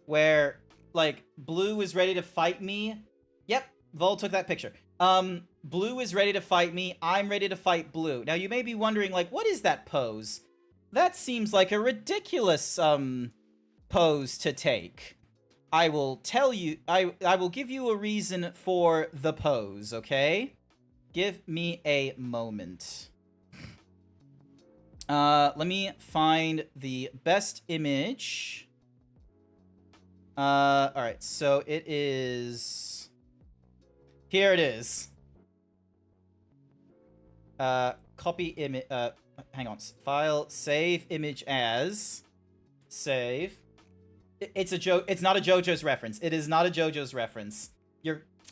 where, like, Blue is ready to fight me. Yep, Vol took that picture. Blue is ready to fight me, I'm ready to fight Blue. Now, you may be wondering, like, what is that pose? That seems like a ridiculous, pose to take. I will tell you, I will give you a reason for the pose, okay? Give me a moment. Let me find the best image. Alright, so it is... Here it is. Copy image, hang on. File, save image as... Save. It's not a JoJo's reference. It is not a JoJo's reference.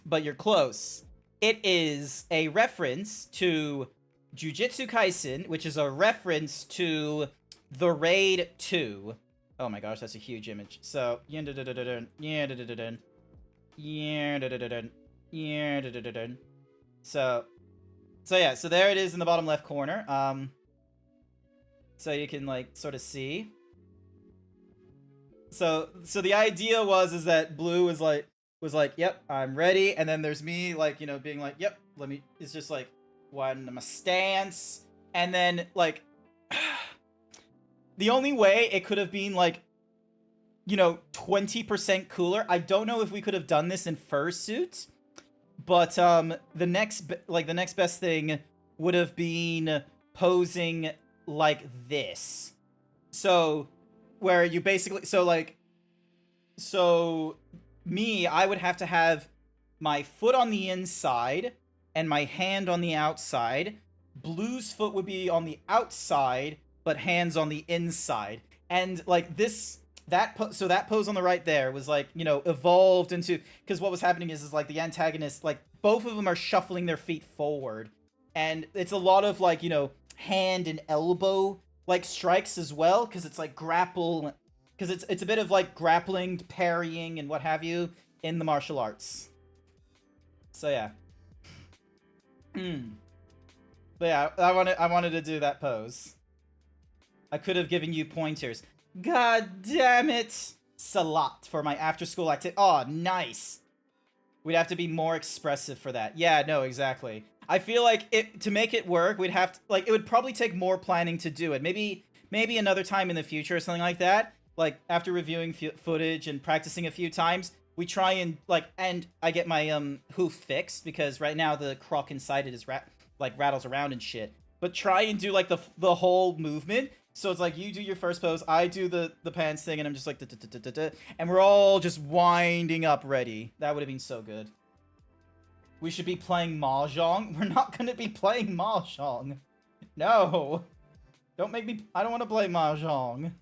But you're close. It is a reference to Jujutsu Kaisen, which is a reference to The Raid 2. Oh my gosh, that's a huge image. So, Yeah, yeah, so yeah, so there it is in the bottom left corner. So you can like sort of see. So the idea is that Blue was like, yep, I'm ready, and then there's me like, you know, being like, yep, it's just like one my stance, and then like the only way it could have been like, you know, 20% cooler. I don't know if we could have done this in fursuit, but the next best thing would have been posing like this. So where you basically I would have to have my foot on the inside and my hand on the outside. Blue's foot would be on the outside, but hands on the inside. And like that pose on the right there was like, you know, evolved into, because what was happening is like the antagonist, like both of them are shuffling their feet forward, and it's a lot of like, you know, hand and elbow like strikes as well, because it's like grapple, because it's a bit of like grappling, parrying, and what have you in the martial arts. So yeah. But yeah, I wanted to do that pose. I could have given you pointers. God damn it! Salat for my after-school activity. Oh, nice. We'd have to be more expressive for that. Yeah, no, exactly. I feel like to make it work, we'd have to, like, it would probably take more planning to do it. Maybe another time in the future or something like that. Like, after reviewing footage and practicing a few times, we try and, like, and I get my, hoof fixed, because right now the croc inside it is, rattles around and shit. But try and do, like, the whole movement. So it's like, you do your first pose, I do the pants thing, and I'm just like, and we're all just winding up ready. That would have been so good. We should be playing Mahjong. We're not gonna be playing Mahjong. No. Don't make me, I don't want to play Mahjong.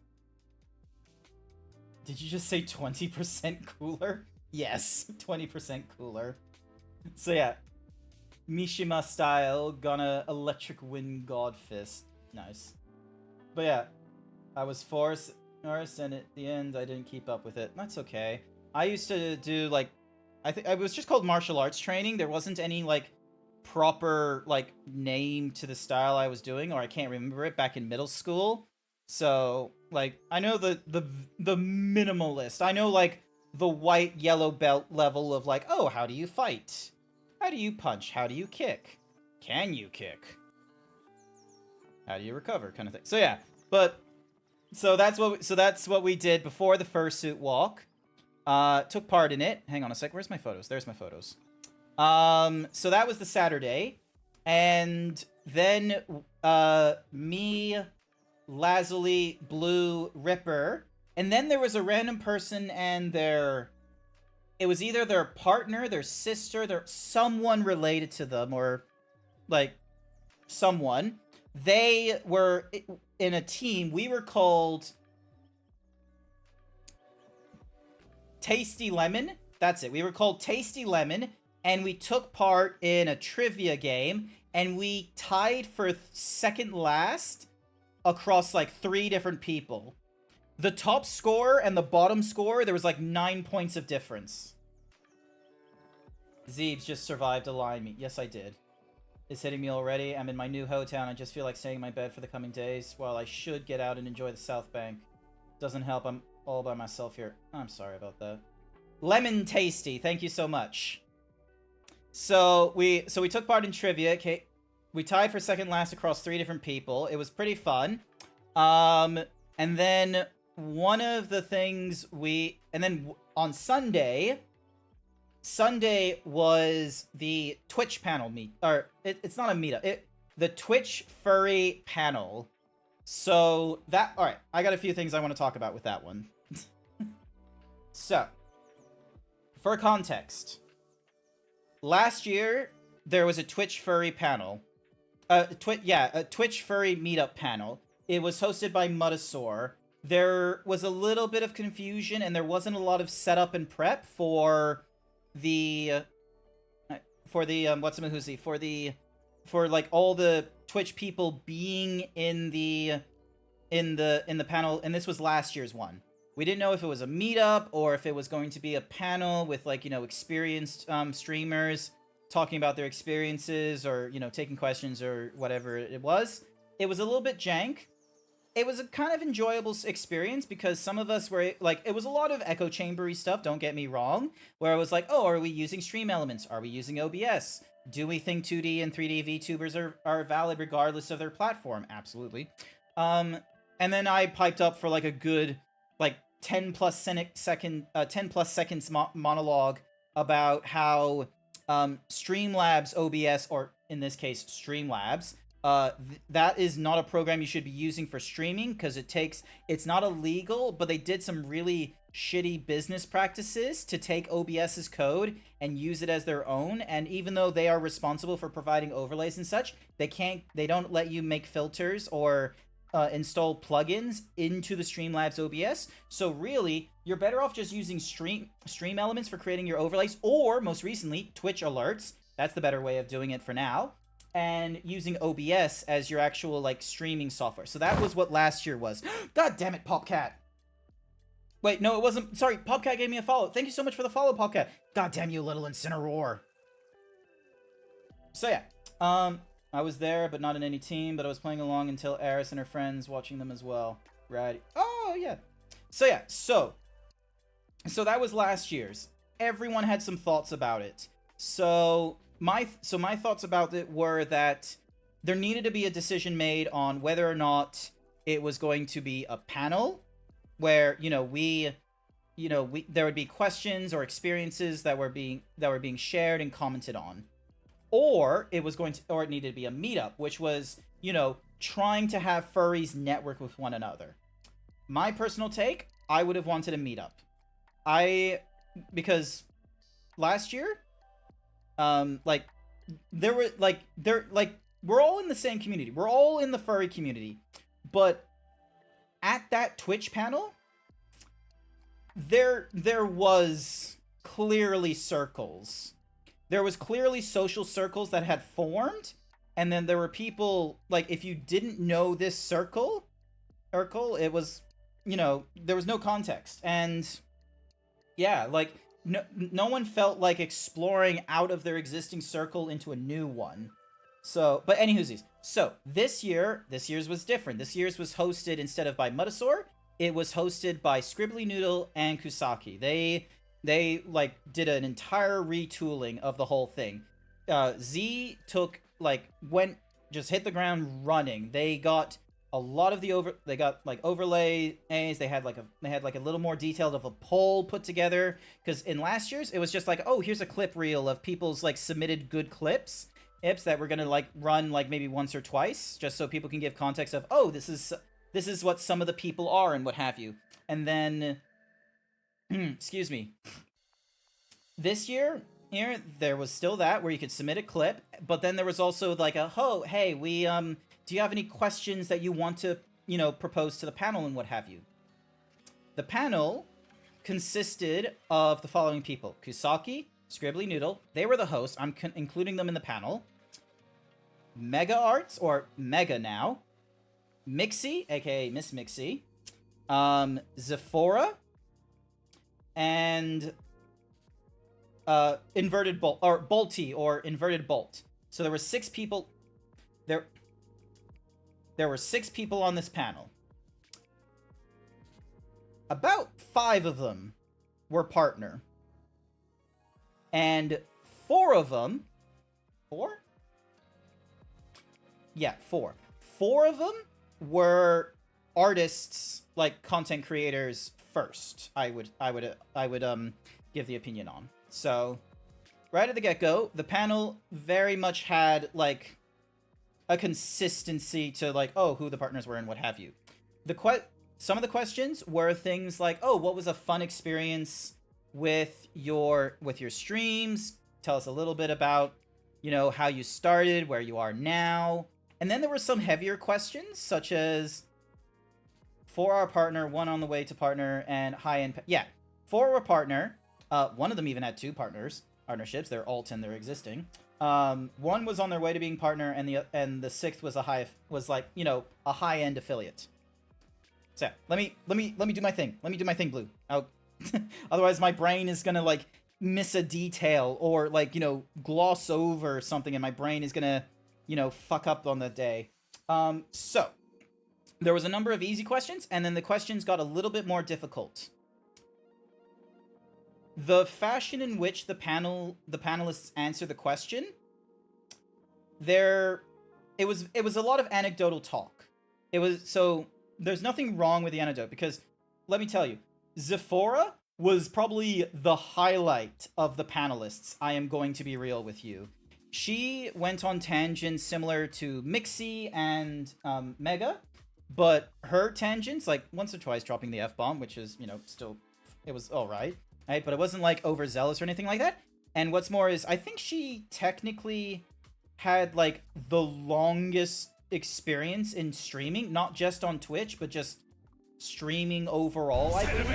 Did you just say 20% cooler? Yes, 20% cooler. So yeah. Mishima style, gonna electric wind god fist. Nice. But yeah, I was forced, and at the end I didn't keep up with it. That's okay. I used to do like, I think it was just called martial arts training. There wasn't any like proper like name to the style I was doing, or I can't remember it back in middle school. So like, I know the minimalist. I know like the white yellow belt level of like, oh, how do you fight? How do you punch? How do you kick? Can you kick? How do you recover? Kind of thing. So yeah, but so that's what we did before the fursuit walk. Took part in it. Hang on a sec. Where's my photos? There's my photos. So that was the Saturday, and then me, Lazuli, Blue, Ripper, and then there was a random person and it was either their partner, their sister, someone related to them, or like someone. They were in a team. We were called Tasty Lemon. That's it. We were called Tasty Lemon, and we took part in a trivia game, and we tied for second last across like 3 different people. The top score and the bottom score, there was like 9 points of difference. Zeebs just survived a line meet. Yes, I did. It's hitting me already. I'm in my new hotel. I just feel like staying in my bed for the coming days. While I should get out and enjoy the South Bank. Doesn't help. I'm all by myself here. I'm sorry about that. Lemon Tasty. Thank you so much. So we took part in trivia. Okay, we tied for second last across 3 different people. It was pretty fun. And then one of the things on Sunday was the Twitch panel meet, or it's not a meetup, the Twitch furry panel. So that, all right, I got a few things I want to talk about with that one. So, for context, last year there was a Twitch furry panel, a Twitch furry meetup panel. It was hosted by Mutasaur. There was a little bit of confusion, and there wasn't a lot of setup and prep for like all the Twitch people being in the panel, and this was last year's one. We didn't know if it was a meetup or if it was going to be a panel with, like, you know, experienced streamers talking about their experiences or, you know, taking questions or whatever it was. It was a little bit jank. It was a kind of enjoyable experience because some of us were, like, it was a lot of echo chambery stuff, don't get me wrong, where I was like, oh, are we using stream elements? Are we using OBS? Do we think 2D and 3D VTubers are valid regardless of their platform? Absolutely. And then I piped up for, like, a good, like, 10 plus seconds monologue about how Streamlabs OBS, or in this case, Streamlabs, that is not a program you should be using for streaming because it's not illegal, but they did some really shitty business practices to take OBS's code and use it as their own. And even though they are responsible for providing overlays and such, they don't let you make filters or install plugins into the Streamlabs OBS. So really, you're better off just using stream elements for creating your overlays, or most recently, Twitch alerts. That's the better way of doing it for now. And using OBS as your actual, like, streaming software. So that was what last year was. God damn it, Popcat. Wait, no, it wasn't. Sorry, Popcat gave me a follow. Thank you so much for the follow, Popcat. God damn you, little Incineroar. So yeah, I was there, but not in any team, but I was playing along until Eris and her friends watching them as well. Right. Oh, yeah. So yeah, so that was last year's. Everyone had some thoughts about it. So my thoughts about it were that there needed to be a decision made on whether or not it was going to be a panel where, there would be questions or experiences that were being shared and commented on, or it needed to be a meetup, which was, trying to have furries network with one another. My personal take, I would have wanted a meetup. Because last year, we're all in the same community. We're all in the furry community. But at that Twitch panel, there was clearly circles. There was clearly social circles that had formed, and then there were people, like, if you didn't know this circle, it was, there was no context. And yeah, like, no one felt like exploring out of their existing circle into a new one. So, but anywhoosies. So, this year's was different. This year's was hosted, instead of by Mutasaur, it was hosted by Scribbly Noodle and Kusaki. They like, did an entire retooling of the whole thing. Z took, just hit the ground running. They got a lot of overlays. They had a little more detailed of a poll put together, because in last year's it was just like, oh, here's a clip reel of people's submitted good clips that we're gonna run maybe once or twice, just so people can give context of, oh, this is what some of the people are and what have you. And then excuse me, this year there was still that where you could submit a clip, but then there was also hey, we do you have any questions that you want to, propose to the panel and what have you? The panel consisted of the following people: Kusaki, Scribbly Noodle, they were the hosts, I'm including them in the panel, Mega Arts, or Mega now, Mixie, aka Miss Mixie, Zephora, and Inverted Bolt, or Bolty, or Inverted Bolt. So there were 6 people. There were 6 people on this panel. About 5 of them were partner. And 4 of them... 4? Yeah, 4. 4 of them were artists, content creators first, I would give the opinion on. So, right at the get-go, the panel very much had, a consistency to, who the partners were and what have you. Some of the questions were things like, oh, what was a fun experience with your streams? Tell us a little bit about, how you started, where you are now. And then there were some heavier questions, such as, for our partner, 1 on the way to partner, and high-end... Yeah, for our partner, one of them even had 2 partnerships. They're alt and they're existing. 1 was on their way to being partner, and the 6th was a high-end affiliate. So let me do my thing. Let me do my thing, Blue. Otherwise, my brain is gonna like miss a detail or like gloss over something, and my brain is gonna fuck up on the day. So there was a number of easy questions, and then the questions got a little bit more difficult. The fashion in which the panelists answer the question, it was a lot of anecdotal talk. So there's nothing wrong with the anecdote, because let me tell you, Zephora was probably the highlight of the panelists. I am going to be real with you. She went on tangents similar to Mixie and Mega, but her tangents, like once or twice dropping the F-bomb, which is, still, it was alright, right? But it wasn't like overzealous or anything like that. And what's more is, I think she technically had like the longest experience in streaming, not just on Twitch, but just streaming overall, I believe.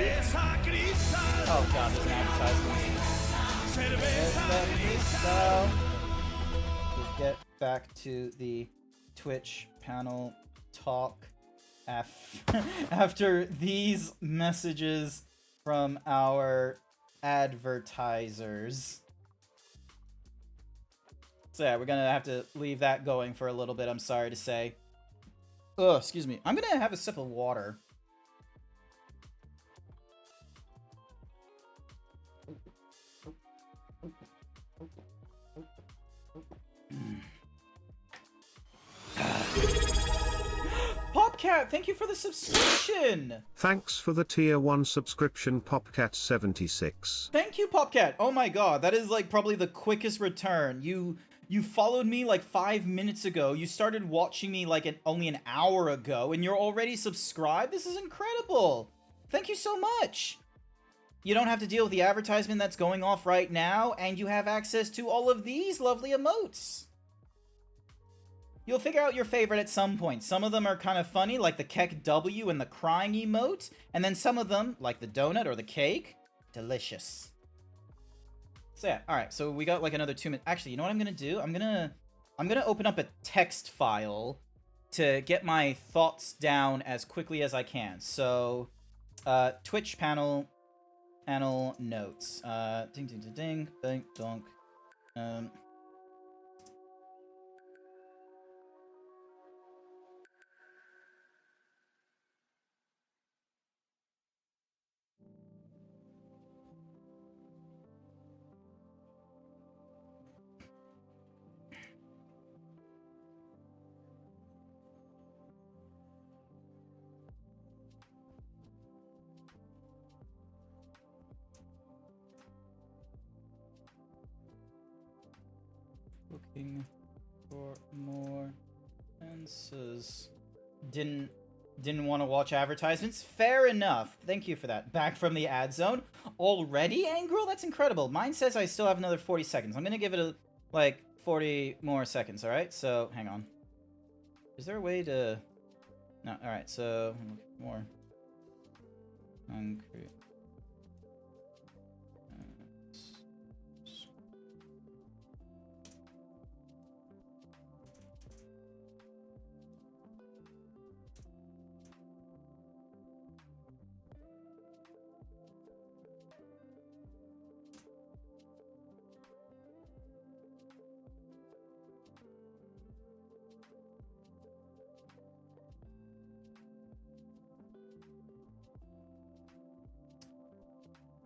Oh god, there's an advertisement. We'll get back to the Twitch panel talk after these messages from our advertisers. So yeah, we're gonna have to leave that going for a little bit, I'm sorry to say. Ugh, excuse me. I'm gonna have a sip of water. Popcat, thank you for the subscription! Thanks for the tier 1 subscription, Popcat76. Thank you, Popcat! Oh my god, that is like probably the quickest return. You followed me like 5 minutes ago, you started watching me like only an hour ago, and you're already subscribed? This is incredible! Thank you so much! You don't have to deal with the advertisement that's going off right now, and you have access to all of these lovely emotes. You'll figure out your favorite at some point. Some of them are kind of funny, like the Keck W and the crying emote, and then some of them, like the donut or the cake, delicious. So yeah, alright, so we got like another 2 minutes. Actually, you know what I'm gonna do? I'm gonna open up a text file to get my thoughts down as quickly as I can. So, Twitch panel notes. Ding ding ding ding, ding donk. Looking for more answers. Didn't want to watch advertisements? Fair enough. Thank you for that. Back from the ad zone. Already, Angrel? That's incredible. Mine says I still have another 40 seconds. I'm gonna give it like 40 more seconds, alright? So, hang on. Is there a way to... No, alright, so... More... Concrete...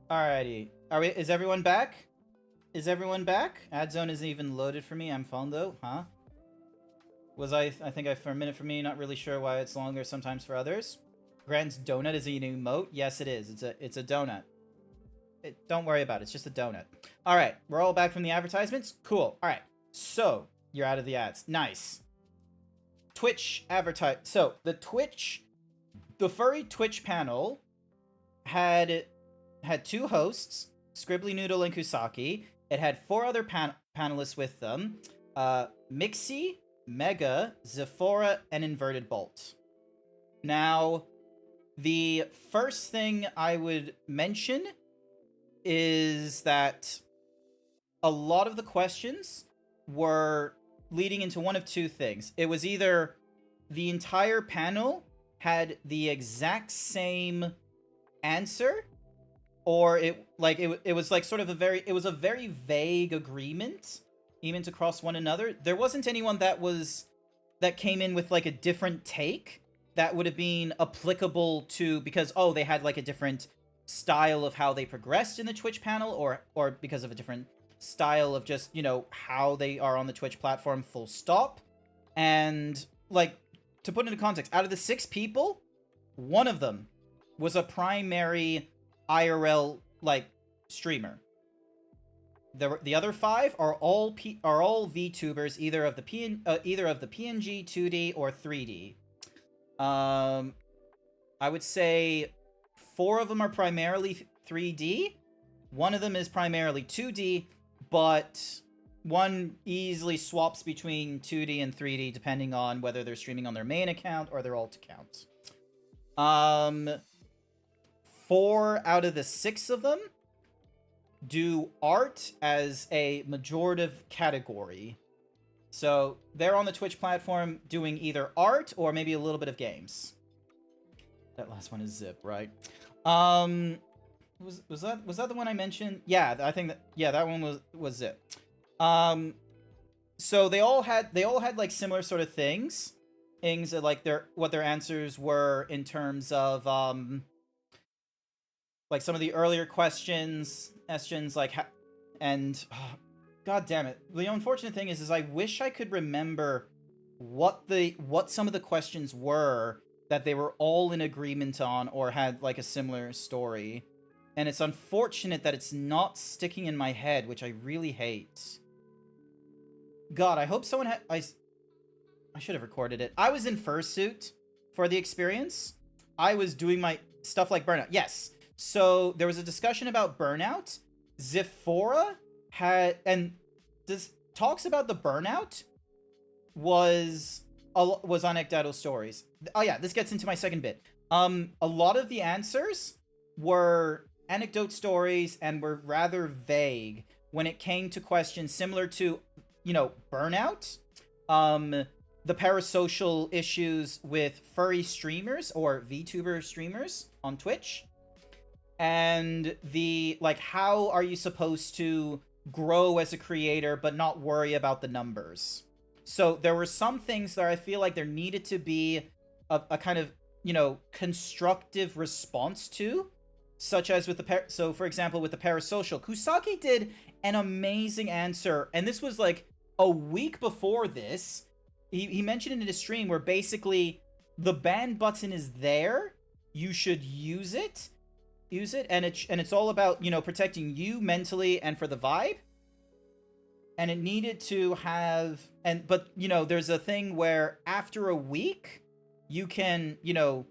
Alrighty. Is everyone back? Is everyone back? AdZone isn't even loaded for me. I'm fine though, huh? I think for a minute for me, not really sure why it's longer sometimes for others. Grant's donut is a new emote? Yes, it is. It's a donut. Don't worry about it. It's just a donut. Alright, we're all back from the advertisements? Cool. Alright, so you're out of the ads. Nice. Twitch advertise. So, the furry Twitch panel had 2 hosts, Scribbly Noodle and Kusaki. It had 4 other panelists with them. Mixie, Mega, Zephora, and Inverted Bolt. Now, the first thing I would mention is that a lot of the questions were leading into one of 2 things. It was either the entire panel had the exact same answer, or it was like sort of a very vague agreement across one another. There wasn't anyone that came in with like a different take that would have been applicable to, because they had like a different style of how they progressed in the Twitch panel, or because of a different style of just, how they are on the Twitch platform, full stop. And like, to put into context, out of the 6 people, one of them was a primary IRL like streamer. The other 5 are all VTubers, either of the PNG, 2D, or 3D. I would say 4 of them are primarily 3D. One of them is primarily 2D, but one easily swaps between 2D and 3D depending on whether they're streaming on their main account or their alt account. 4 out of the 6 of them do art as a majorative category. So they're on the Twitch platform doing either art or maybe a little bit of games. That last one is Zip, right? Was that the one I mentioned? Yeah, I think that one was Zip. So they all had like similar sort of things that like what their answers were in terms of like some of the earlier questions like god damn it. The unfortunate thing is I wish I could remember what some of the questions were that they were all in agreement on or had like a similar story. And it's unfortunate that it's not sticking in my head, which I really hate. God, I hope someone I should have recorded it. I was in fursuit for the experience. I was doing my stuff like burnout. Yes. So there was a discussion about burnout. Zephora and this talks about the burnout was anecdotal stories. Oh yeah, this gets into my second bit. A lot of the answers were anecdote stories and were rather vague when it came to questions similar to, burnout, the parasocial issues with furry streamers or VTuber streamers on Twitch, and the, like, how are you supposed to grow as a creator but not worry about the numbers. So there were some things that I feel like there needed to be a kind of, constructive response to, such as with so for example, with the parasocial, Kusaki did an amazing answer, and this was like a week before this. He mentioned it in his stream where basically the ban button is there, you should use it, and it's all about, protecting you mentally and for the vibe. And it needed to have, but there's a thing where after a week you can, you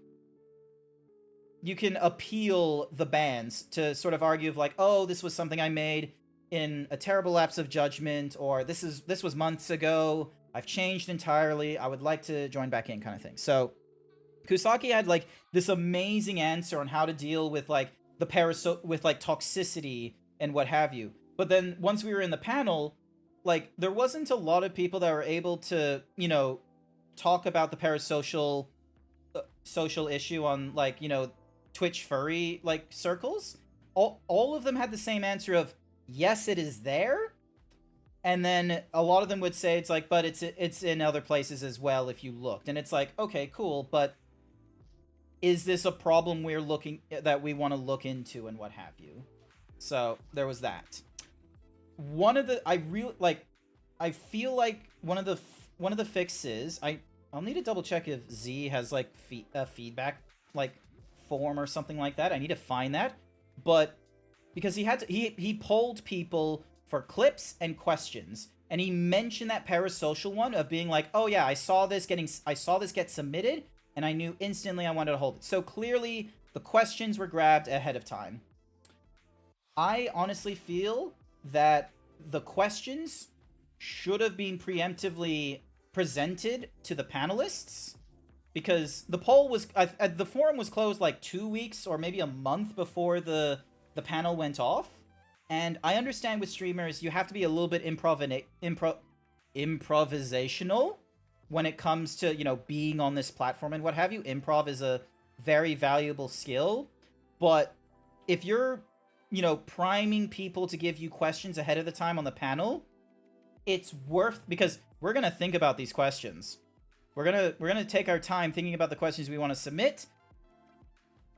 can appeal the bans to sort of argue of like, oh, this was something I made in a terrible lapse of judgment, or this was months ago, I've changed entirely, I would like to join back in, kind of thing. So Kusaki had like this amazing answer on how to deal with like the with like toxicity and what have you. But then once we were in the panel, like there wasn't a lot of people that were able to, talk about the parasocial social issue on like, Twitch furry like circles. All of them had the same answer of yes, it is there. And then a lot of them would say it's like, but it's in other places as well if you looked. And it's like, okay, cool, but is this a problem that we want to look into and what have you? So there was that. One of the I feel like one of the fixes, I'll need to double check if Z has like feedback like form or something like that. I need to find that, but because he polled people for clips and questions, and he mentioned that parasocial one of being like, oh yeah, I saw this get submitted, and I knew instantly I wanted to hold it. So clearly the questions were grabbed ahead of time. I honestly feel that the questions should have been preemptively presented to the panelists, because the poll was the forum was closed like 2 weeks or maybe a month before the panel went off. And I understand with streamers you have to be a little bit improvisational when it comes to, you know, being on this platform and what have you. Improv is a very valuable skill, but if you're, you know, priming people to give you questions ahead of the time on the panel, it's worth, because we're gonna think about these questions. We're gonna take our time thinking about the questions we want to submit.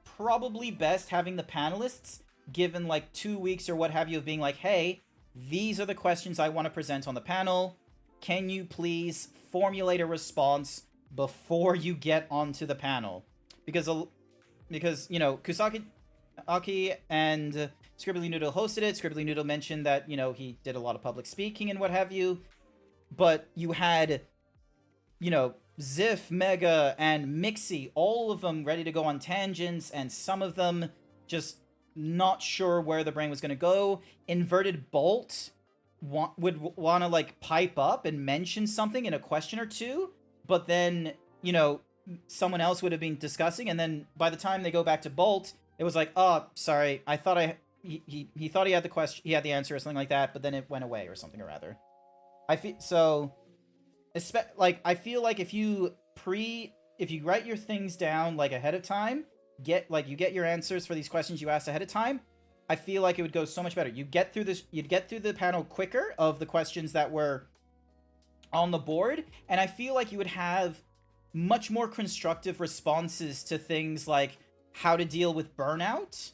Probably best having the panelists given like 2 weeks or what have you of being like, hey, these are the questions I want to present on the panel. Can you please formulate a response before you get onto the panel? Because you know, Kusaki Aki and Scribbly Noodle hosted it. Scribbly Noodle mentioned that, you know, he did a lot of public speaking and what have you. But you had, you know, Ziff, Mega, and Mixie, all of them ready to go on tangents, and some of them just not sure where the brain was going to go. Inverted Bolt would want to, like, pipe up and mention something in a question or two, but then, you know, someone else would have been discussing, and then by the time they go back to Bolt, it was like, oh, sorry, I thought he thought he had the question, he had the answer or something like that, but then it went away or something or other. I feel like if you write your things down like ahead of time, you get your answers for these questions you asked ahead of time, I feel like it would go so much better. You'd get through the panel quicker of the questions that were on the board, and I feel like you would have much more constructive responses to things like how to deal with burnout,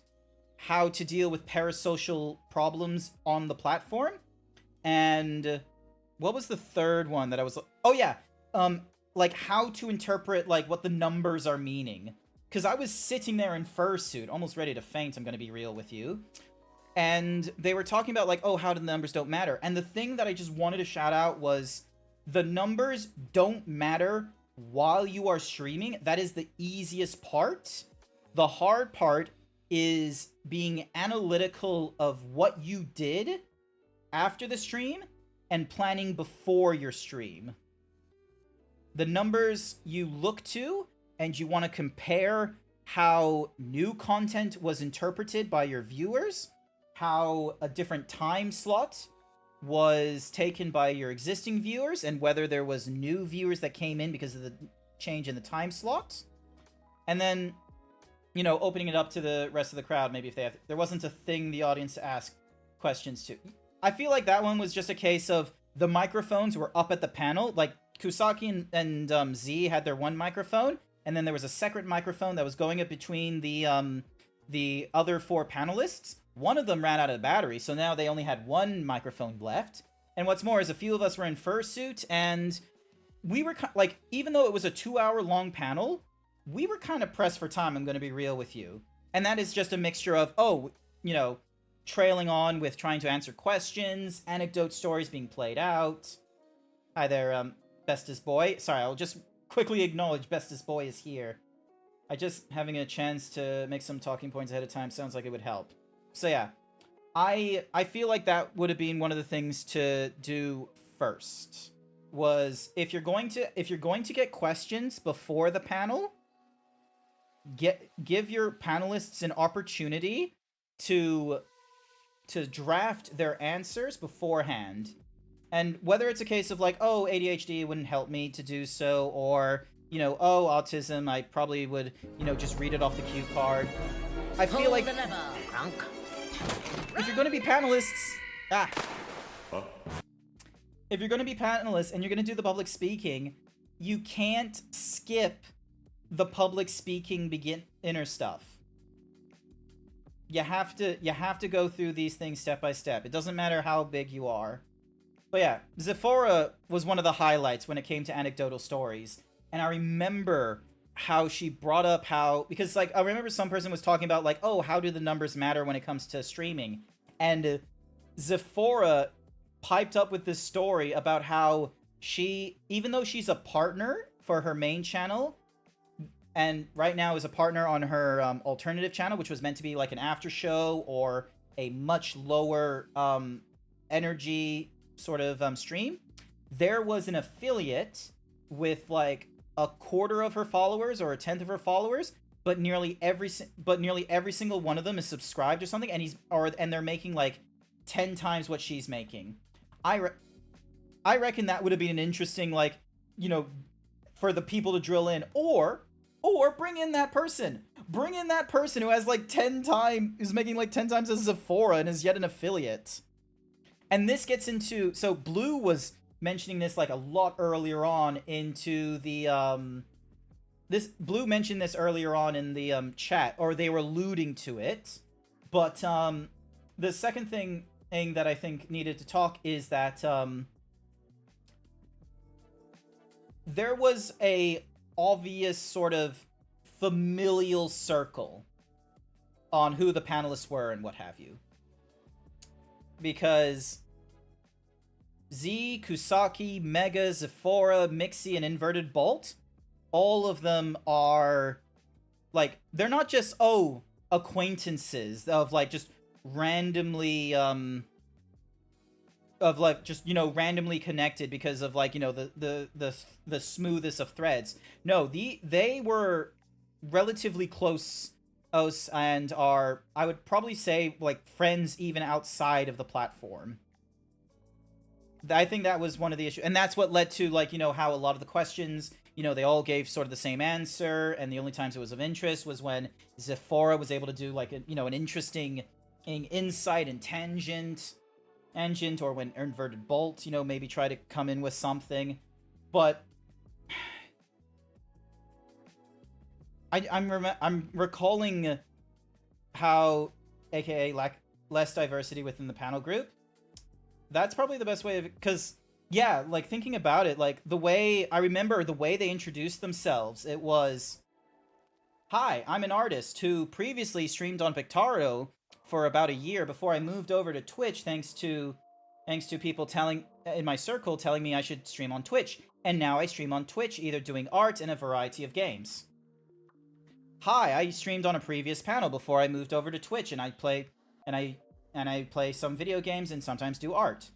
how to deal with parasocial problems on the platform, and what was the third one that I was... Oh, yeah. Like, how to interpret, like, what the numbers are meaning. Because I was sitting there in fursuit, almost ready to faint, I'm going to be real with you. And they were talking about, like, oh, how the numbers don't matter. And the thing that I just wanted to shout out was the numbers don't matter while you are streaming. That is the easiest part. The hard part is being analytical of what you did after the stream and planning before your stream. The numbers you look to, and you want to compare how new content was interpreted by your viewers, how a different time slot was taken by your existing viewers, and whether there was new viewers that came in because of the change in the time slot. And then, you know, opening it up to the rest of the crowd, maybe if there wasn't a thing the audience to ask questions to. I feel like that one was just a case of the microphones were up at the panel. Like, Kusaki and Z had their one microphone, and then there was a separate microphone that was going up between the other four panelists. One of them ran out of battery, so now they only had one microphone left. And what's more is a few of us were in fursuit, and we were, like, even though it was a 2-hour-long panel, we were kind of pressed for time, I'm going to be real with you. And that is just a mixture of, oh, you know, trailing on with trying to answer questions, anecdote stories being played out. Hi there, Bestest Boy. Sorry, I'll just quickly acknowledge Bestest Boy is here. Having a chance to make some talking points ahead of time sounds like it would help. So yeah, I feel like that would have been one of the things to do first. Was if you're going to get questions before the panel, give your panelists an opportunity to draft their answers beforehand. And whether it's a case of like, oh, ADHD wouldn't help me to do so, or, you know, oh, autism, I probably would, you know, just read it off the cue card. I feel like if you're going to be panelists, if you're going to be panelists and you're going to do the public speaking, you can't skip the public speaking beginner stuff. You have to go through these things step by step. It doesn't matter how big you are. But yeah, Zephora was one of the highlights when it came to anecdotal stories. And I remember how she brought up how, because like, I remember some person was talking about like, oh, how do the numbers matter when it comes to streaming? And Zephora piped up with this story about how she, even though she's a partner for her main channel, and right now is a partner on her alternative channel, which was meant to be like an after show or a much lower energy sort of stream, there was an affiliate with like a quarter of her followers or a tenth of her followers, but nearly every single one of them is subscribed or something, and they're making like 10 times what she's making. I reckon that would have been an interesting like for the people to drill in, or bring in that person. Bring in that person who has like 10 times, who's making like 10 times as Sephora and is yet an affiliate. And this gets into, so Blue was mentioning this like a lot earlier on into the, Blue mentioned this earlier on in the chat, or they were alluding to it. But the second thing that I think needed to talk is that there was a obvious sort of familial circle on who the panelists were and what have you. Because Z, Kusaki, Mega, Zephora, Mixie, and Inverted Bolt, all of them are, like, they're not just, acquaintances of, like, just randomly, randomly connected because of, like, the smoothest of threads. No, they were relatively close and are, I would probably say, like, friends even outside of the platform. I think that was one of the issues, and that's what led to, like, how a lot of the questions, they all gave sort of the same answer, and the only times it was of interest was when Zephora was able to do, like, an interesting insight and tangent, or when Inverted Bolt, maybe try to come in with something. But I'm recalling how, aka less diversity within the panel group. That's probably the best way of, because yeah, like, thinking about it, like, I remember the way they introduced themselves, it was, "Hi, I'm an artist who previously streamed on Pictaro for about a year before I moved over to Twitch, thanks to people in my circle telling me I should stream on Twitch, and now I stream on Twitch, either doing art and a variety of games. Hi, I streamed on a previous panel before I moved over to Twitch, and I play some video games and sometimes do art.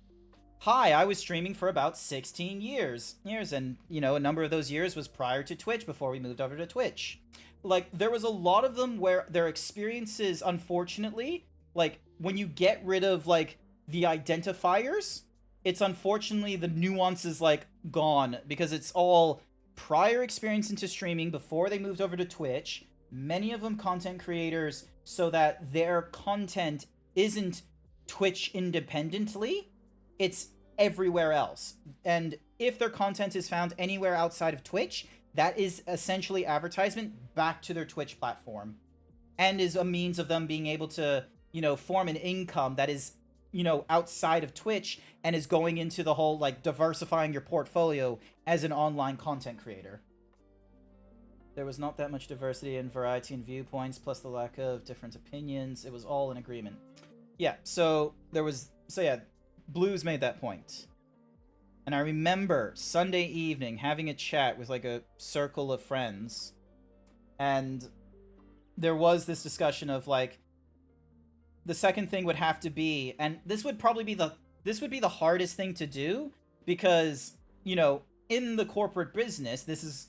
Hi, I was streaming for about 16 years, and, a number of those years was prior to Twitch before we moved over to Twitch." Like, there was a lot of them where their experiences, unfortunately, like, when you get rid of, like, the identifiers, it's unfortunately the nuance is, like, gone, because it's all prior experience into streaming before they moved over to Twitch, many of them content creators, so that their content isn't Twitch independently, it's everywhere else. And if their content is found anywhere outside of Twitch, that is essentially advertisement back to their Twitch platform, and is a means of them being able to, form an income that is, outside of Twitch, and is going into the whole, like, diversifying your portfolio as an online content creator. There was not that much diversity and variety in viewpoints, plus the lack of different opinions. It was all in agreement. Yeah, so Blues made that point. And I remember Sunday evening having a chat with, like, a circle of friends, and there was this discussion of, like, the second thing would have to be, and this would be the hardest thing to do, because, in the corporate business, this is,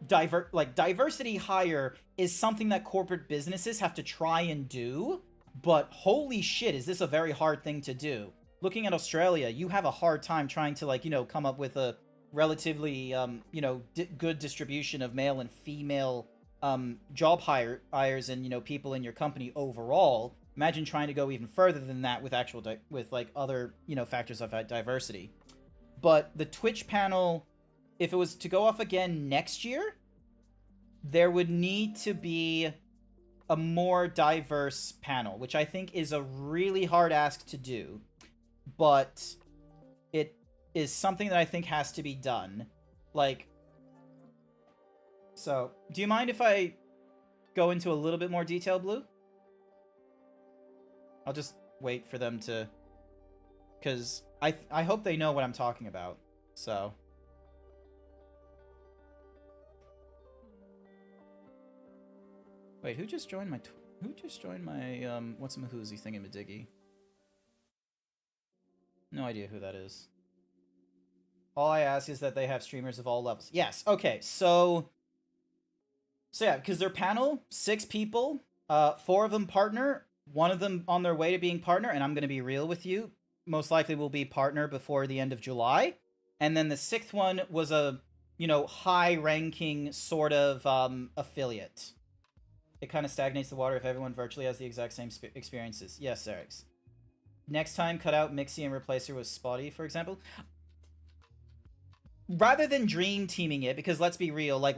diversity hire is something that corporate businesses have to try and do, but holy shit, is this a very hard thing to do. Looking at Australia, you have a hard time trying to, like, come up with a relatively, good distribution of male and female job hires and, people in your company overall. Imagine trying to go even further than that with other, factors of diversity. But the Twitch panel, if it was to go off again next year, there would need to be a more diverse panel, which I think is a really hard ask to do. But it is something that I think has to be done. Like, so, do you mind if I go into a little bit more detail, Blue? I'll just wait for them to, because I hope they know what I'm talking about, so. Wait, who just joined my what's a Mahoozy thingy-madiggy? No idea who that is. All I ask is that they have streamers of all levels. Yes, okay, so yeah, because their panel, 6 people, 4 of them partner, 1 of them on their way to being partner, and I'm going to be real with you, most likely will be partner before the end of July. And then the 6th one was a, high-ranking sort of affiliate. It kind of stagnates the water if everyone virtually has the exact same experiences. Yes, Eric's. Next time, cut out Mixie and replace her with Spotty, for example. Rather than dream teaming it, because let's be real, like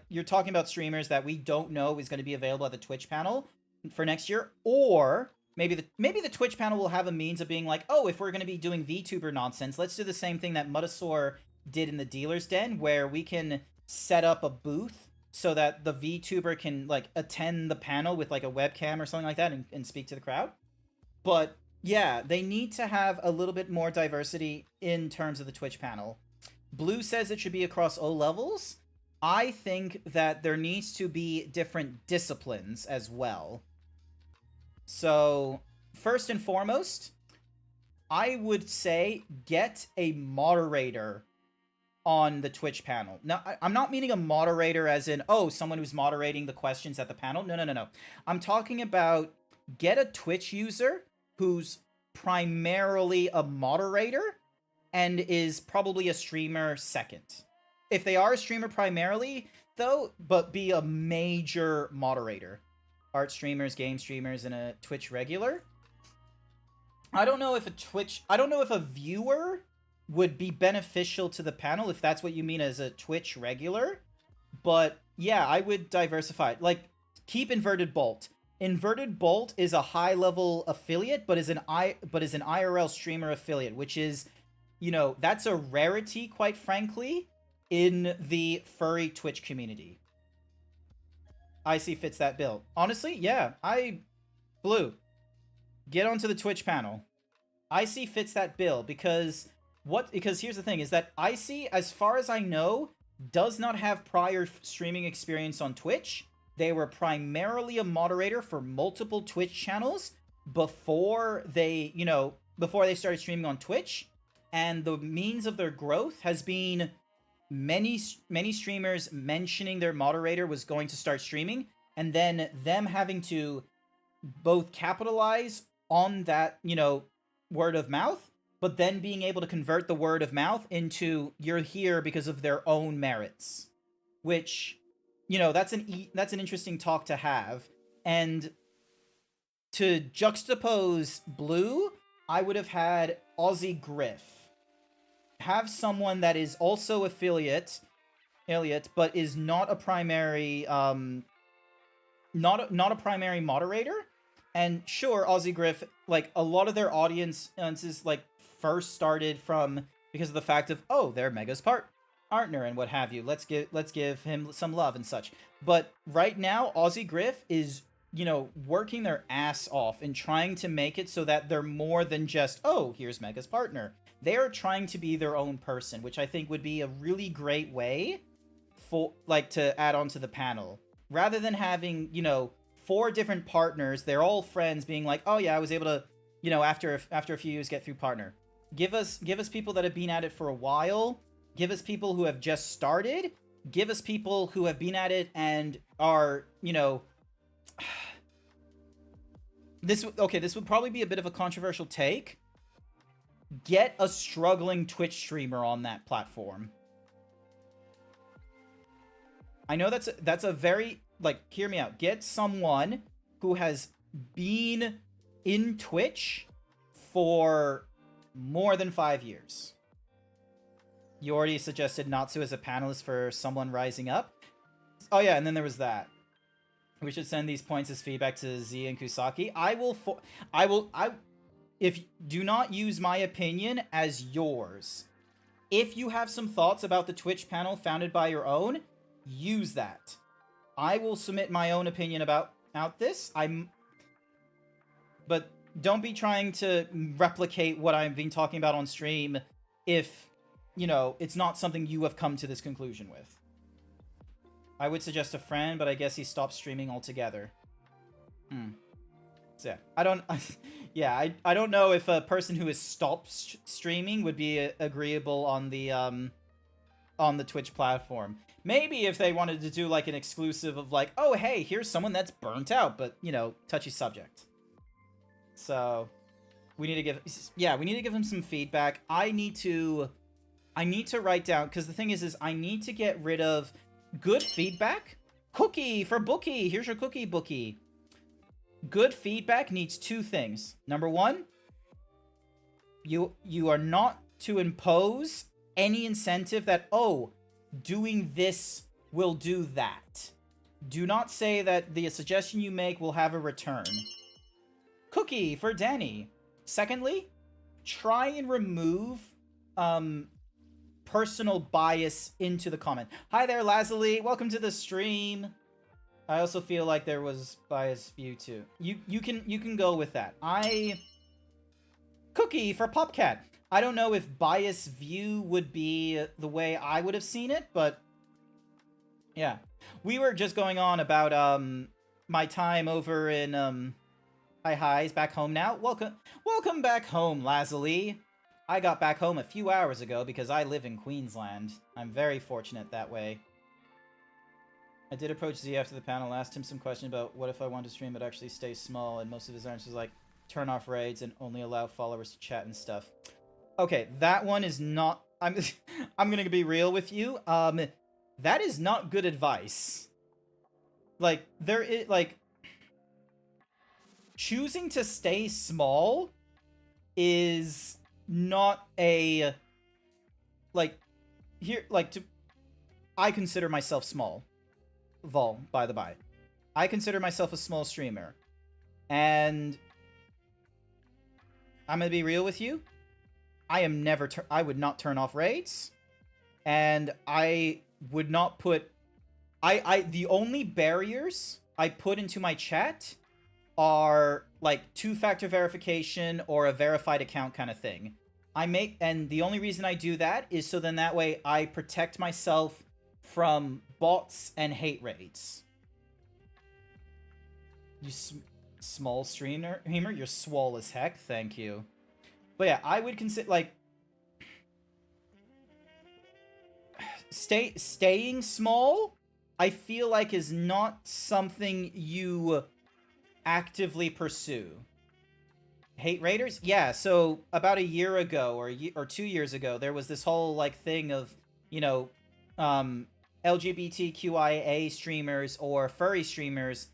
you're talking about streamers that we don't know is going to be available at the Twitch panel for next year, or maybe the Twitch panel will have a means of being like, oh, if we're going to be doing VTuber nonsense, let's do the same thing that Mutasaur did in the Dealer's Den, where we can set up a booth so that the VTuber can like attend the panel with like a webcam or something like that and speak to the crowd. But yeah, they need to have a little bit more diversity in terms of the Twitch panel. Blue says it should be across all levels. I think that there needs to be different disciplines as well. So, first and foremost, I would say get a moderator on the Twitch panel. Now, I'm not meaning a moderator as in, oh, someone who's moderating the questions at the panel. No. I'm talking about get a Twitch user who's primarily a moderator and is probably a streamer second. If they are a streamer primarily, though, but be a major moderator. Art streamers, game streamers, and a Twitch regular. I don't know if a viewer would be beneficial to the panel, if that's what you mean as a Twitch regular. But yeah, I would diversify. Like, keep Inverted Bolt. Inverted Bolt is a high-level affiliate, but is an IRL streamer affiliate, which is, that's a rarity, quite frankly, in the furry Twitch community. IC fits that bill. Honestly, yeah, Blue, get onto the Twitch panel. IC fits that bill because here's the thing, is that IC, as far as I know, does not have prior streaming experience on Twitch. They were primarily a moderator for multiple Twitch channels before they started streaming on Twitch, and the means of their growth has been many streamers mentioning their moderator was going to start streaming, and then them having to both capitalize on that, word of mouth, but then being able to convert the word of mouth into you're here because of their own merits, which, that's an interesting talk to have. And to juxtapose Blue, I would have had Aussie Griff. Have someone that is also affiliate, but is not a primary, not a primary moderator. And sure, Aussie Griff, like, a lot of their audiences, like, first started because of the fact of, oh, they're Mega's partner and what have you. Let's give him some love and such. But right now, Aussie Griff is, working their ass off and trying to make it so that they're more than just, oh, here's Mega's partner. They're trying to be their own person, which I think would be a really great way to add on to the panel. Rather than having, 4 different partners, they're all friends, being like, oh yeah, I was able to, after a few years get through partner. Give us people that have been at it for a while. Give us people who have just started. Give us people who have been at it and are, this would probably be a bit of a controversial take. Get a struggling Twitch streamer on that platform. I know that's a very, hear me out. Get someone who has been in Twitch for more than 5 years. You already suggested Natsu as a panelist for someone rising up. Oh yeah, and then there was that. We should send these points as feedback to Z and Kusaki. Do not use my opinion as yours. If you have some thoughts about the Twitch panel founded by your own, use that. I will submit my own opinion about this. But don't be trying to replicate what I've been talking about on stream if, it's not something you have come to this conclusion with. I would suggest a friend, but I guess he stopped streaming altogether. So yeah, I don't know if a person who has stopped streaming would be agreeable on the Twitch platform. Maybe if they wanted to do like an exclusive of like, oh hey, here's someone that's burnt out, but touchy subject. So we need to give him some feedback. I need to I need to write down, because the thing is I need to get rid of good feedback. Cookie for Bookie. Here's your cookie, Bookie. Good feedback needs two things. Number one, you are not to impose any incentive that, oh, doing this will do that. Do not say that the suggestion you make will have a return. Cookie for Danny. Secondly, try and remove personal bias into the comment. Hi there, Lazuli. Welcome to the stream. I also feel like there was bias view too. You can go with that. Cookie for Popcat. I don't know if bias view would be the way I would have seen it, but yeah. We were just going on about my time over in Highs back home now. Welcome back home, Lazuli. I got back home a few hours ago because I live in Queensland. I'm very fortunate that way. I did approach Z after the panel, asked him some question about what if I want to stream but actually stay small, and most of his answers like turn off raids and only allow followers to chat and stuff. Okay, that one is not... I'm gonna be real with you. That is not good advice. Like, there is, like... choosing to stay small is not a... like, here, like, to... I consider myself small. Vol, by the by. I consider myself a small streamer. And... I'm gonna be real with you. I would not turn off raids. And I would not put... the only barriers I put into my chat are, like, two-factor verification or a verified account kind of thing. And the only reason I do that is so then that way I protect myself from bots and hate raids. You small streamer, you're swole as heck, thank you. But yeah, I would consider, like... Staying small, I feel like is not something you actively pursue. Hate raiders? Yeah, so about a year ago or 2 years ago, there was this whole like thing of, you know, LGBTQIA streamers or furry streamers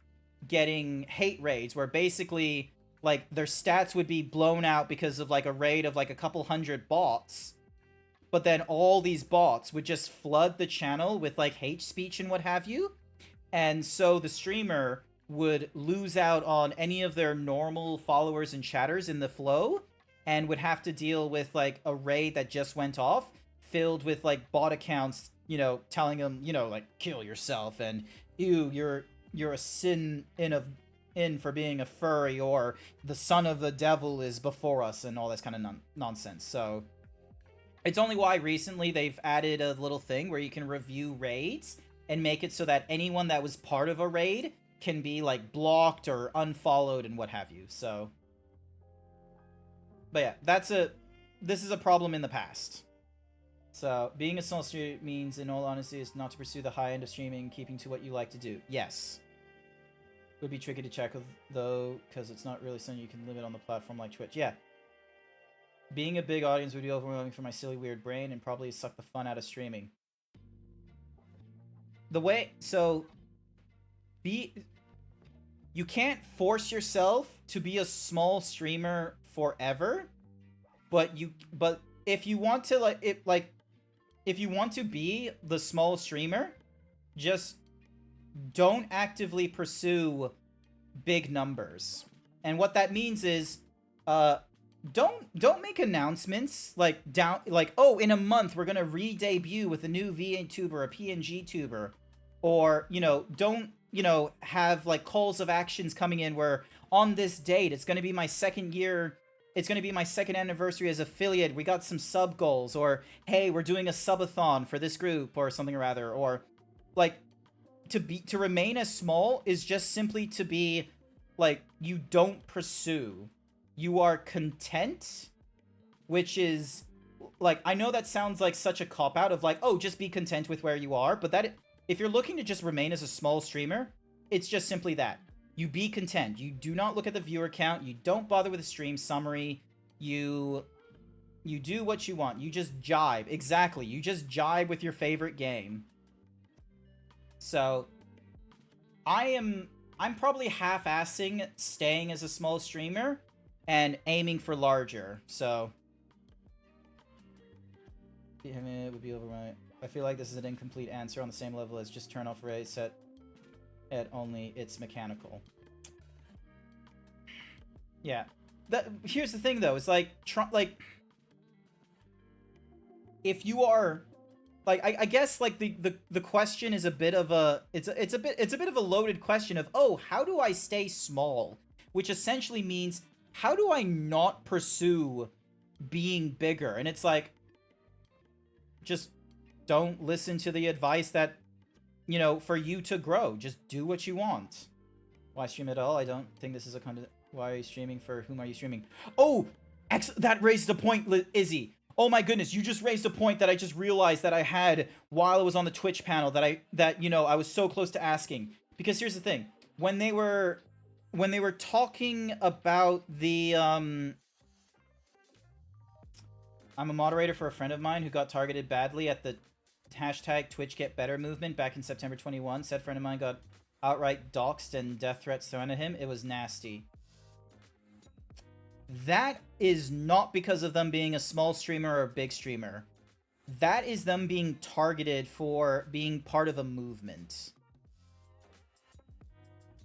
getting hate raids where basically like their stats would be blown out because of like a raid of like a couple hundred bots. But then all these bots would just flood the channel with, like, hate speech and what have you. And so the streamer would lose out on any of their normal followers and chatters in the flow and would have to deal with, like, a raid that just went off filled with, like, bot accounts, you know, telling them, you know, like, kill yourself and, ew, you're a sin in for being a furry, or the son of the devil is before us and all this kind of nonsense. So... it's only why recently they've added a little thing where you can review raids and make it so that anyone that was part of a raid can be, like, blocked or unfollowed and what have you, so... but yeah, this is a problem in the past. So, being a small streamer means, in all honesty, is not to pursue the high end of streaming, keeping to what you like to do. Yes. Would be tricky to check, though, because it's not really something you can limit on the platform like Twitch. Yeah. Being a big audience would be overwhelming for my silly weird brain and probably suck the fun out of streaming. You can't force yourself to be a small streamer forever, but if you want to if you want to be the small streamer, just don't actively pursue big numbers. And what that means is don't make announcements like oh, in a month we're gonna re-debut with a new VA tuber, a PNG tuber, or, you know, don't, you know, have like calls of actions coming in where on this date it's gonna be my second anniversary as affiliate, we got some sub goals, or hey, we're doing a subathon for this group or something or other, or like to remain as small is just simply to be like, you don't pursue. You are content, which is, like, I know that sounds like such a cop-out of, like, oh, just be content with where you are, but that, if you're looking to just remain as a small streamer, it's just simply that. You be content. You do not look at the viewer count. You don't bother with the stream summary. You You do what you want. You just jibe. Exactly. You just jibe with your favorite game. So, I'm probably half-assing staying as a small streamer and aiming for larger. So, it would be over my... I feel like this is an incomplete answer on the same level as just turn off race set at only it's mechanical. Yeah. Here's the thing though, it's like if you are like I guess like the question is a bit of a it's a bit of a loaded question of, oh, how do I stay small? Which essentially means, how do I not pursue being bigger? And it's like, just don't listen to the advice that, you know, for you to grow. Just do what you want. Why stream at all? I don't think this is a content. Why are you streaming? For whom are you streaming? Oh, that raised a point, Izzy. Oh my goodness, you just raised a point that I just realized that I had while I was on the Twitch panel that you know, I was so close to asking. Because here's the thing. When they were talking about the I'm a moderator for a friend of mine who got targeted badly at the hashtag #TwitchGetBetter movement back in September 21. Said friend of mine got outright doxxed and death threats thrown at him. It was nasty. That is not because of them being a small streamer or a big streamer. That is them being targeted for being part of a movement.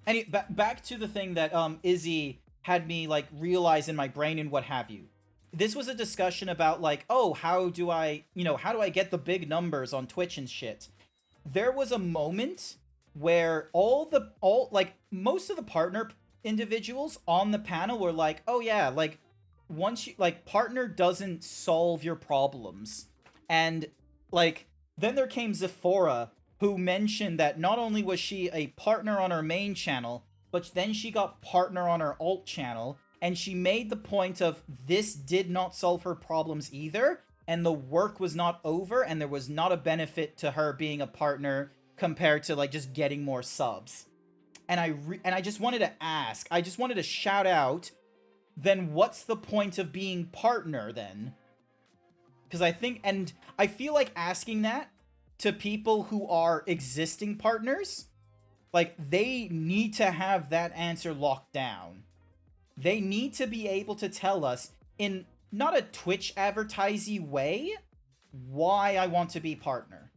Anyway, back to the thing that Izzy had me like realize in my brain and what have you. This was a discussion about like, oh, how do I get the big numbers on Twitch and shit. There was a moment where most of the partner individuals on the panel were like, oh yeah, like once you like partner doesn't solve your problems. And like then there came Zephora, who mentioned that not only was she a partner on her main channel, but then she got partner on her alt channel, and she made the point of this did not solve her problems either, and the work was not over, and there was not a benefit to her being a partner compared to like just getting more subs. And I just wanted to ask, I just wanted to shout out, then what's the point of being partner then? Because I think, and I feel like asking that to people who are existing partners, like they need to have that answer locked down. They need to be able to tell us in not a Twitch advertisey way why I want to be partner.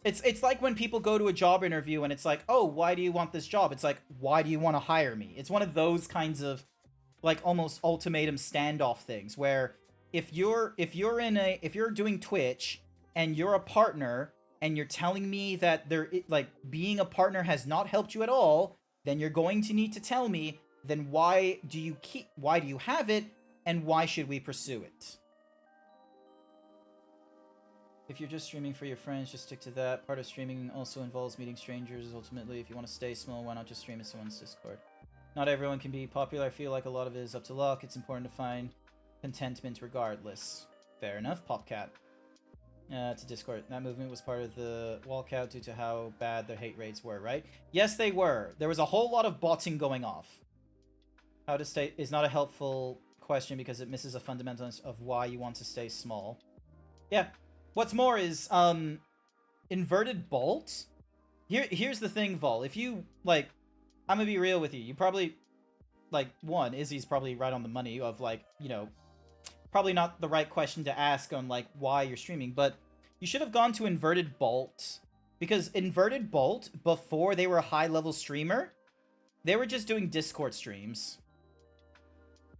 It's like when people go to a job interview and it's like, oh, why do you want this job? It's like, why do you want to hire me? It's one of those kinds of like almost ultimatum standoff things where if you're doing Twitch and you're a partner and you're telling me that being a partner has not helped you at all, then you're going to need to tell me, then why do you have it, and why should we pursue it? If you're just streaming for your friends, just stick to that. Part of streaming also involves meeting strangers. Ultimately, if you want to stay small, why not just stream in someone's Discord? Not everyone can be popular. I feel like a lot of it is up to luck. It's important to find contentment regardless. Fair enough, Popcat. To Discord. That movement was part of the walkout due to how bad their hate rates were, right? Yes, they were. There was a whole lot of botting going off. How to stay is not a helpful question because it misses a fundamentalist of why you want to stay small. Yeah. What's more is, inverted bolt? Here's the thing, Vol. If you, like, I'm gonna be real with you. You probably, like, one, Izzy's probably right on the money of, like, you know, probably not the right question to ask on, like, why you're streaming, but you should have gone to Inverted Bolt. Because Inverted Bolt, before they were a high-level streamer, they were just doing Discord streams.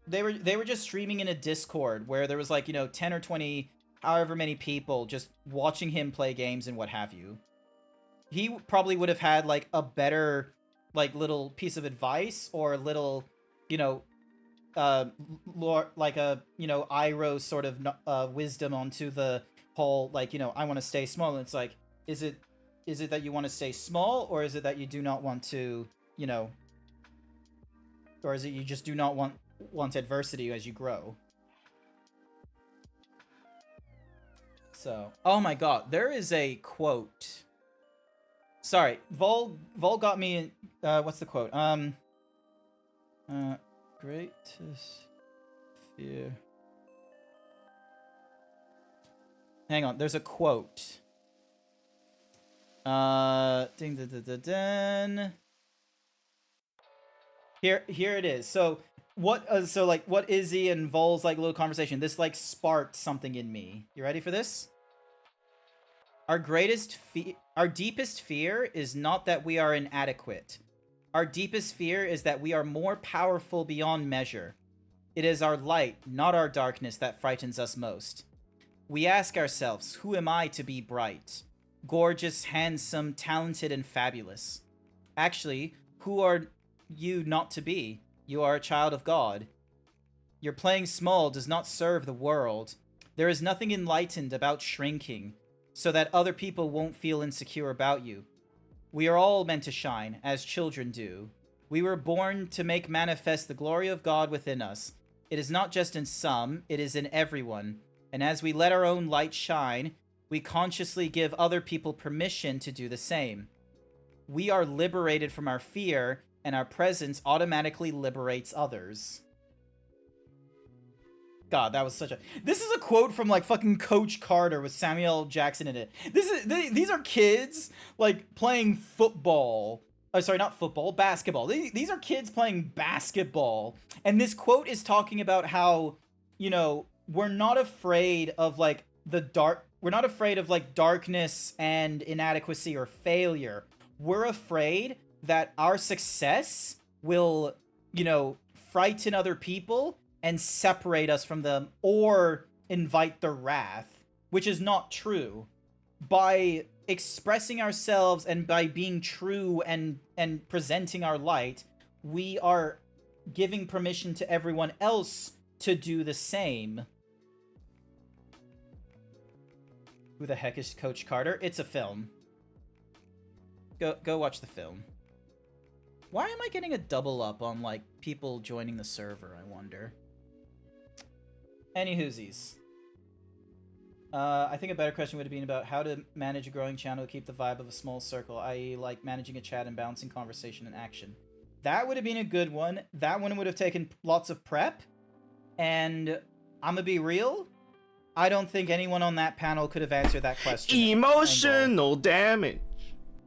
They were just streaming in a Discord where there was, like, you know, 10 or 20... however many people just watching him play games and what have you. He probably would have had, like, a better, like, little piece of advice or a little, you know, like a, you know, Iroh sort of wisdom onto the whole, like, you know, I want to stay small. And it's like, is it that you want to stay small, or is it that you do not want to, you know, or is it you just do not want adversity as you grow? So, oh my god, there is a quote. Sorry, Vol got me, what's the quote? Greatest fear. Hang on, there's a quote. Ding da da da dun. Here it is. So what? What Izzy and Vol's like little conversation. This like sparked something in me. You ready for this? Our deepest fear is not that we are inadequate. Our deepest fear is that we are more powerful beyond measure. It is our light, not our darkness, that frightens us most. We ask ourselves, who am I to be bright? Gorgeous, handsome, talented, and fabulous. Actually, who are you not to be? You are a child of God. Your playing small does not serve the world. There is nothing enlightened about shrinking, so that other people won't feel insecure about you. We are all meant to shine, as children do. We were born to make manifest the glory of God within us. It is not just in some, it is in everyone. And as we let our own light shine, we consciously give other people permission to do the same. We are liberated from our fear, and our presence automatically liberates others. God, that was such a... This is a quote from, like, fucking Coach Carter with Samuel L. Jackson in it. These are kids, like, playing football. Oh, sorry, not football, basketball. These are kids playing basketball. And this quote is talking about how, you know, we're not afraid of, like, we're not afraid of, like, darkness and inadequacy or failure. We're afraid that our success will, you know, frighten other people and separate us from them or invite their wrath, which is not true. By expressing ourselves and by being true and presenting our light, we are giving permission to everyone else to do the same. Who the heck is Coach Carter? It's a film. Go watch the film. Why am I getting a double up on, like, people joining the server, I wonder? Any whoosies. I think a better question would have been about how to manage a growing channel to keep the vibe of a small circle, i.e. like managing a chat and balancing conversation and action. That would have been a good one. That one would have taken lots of prep. And I'm gonna be real, I don't think anyone on that panel could have answered that question. Emotional damage.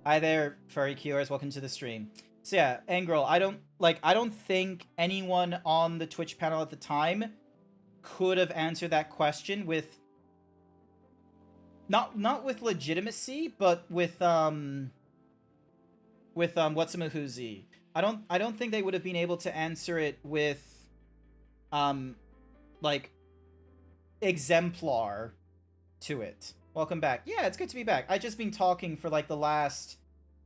Hi there, furry cures. Welcome to the stream. So yeah, Angrel, I don't think anyone on the Twitch panel at the time could have answered that question with not with legitimacy, but with Whatsamahoozy. I don't think they would have been able to answer it with like exemplar to it. Welcome back. Yeah, it's good to be back. I just been talking for like the last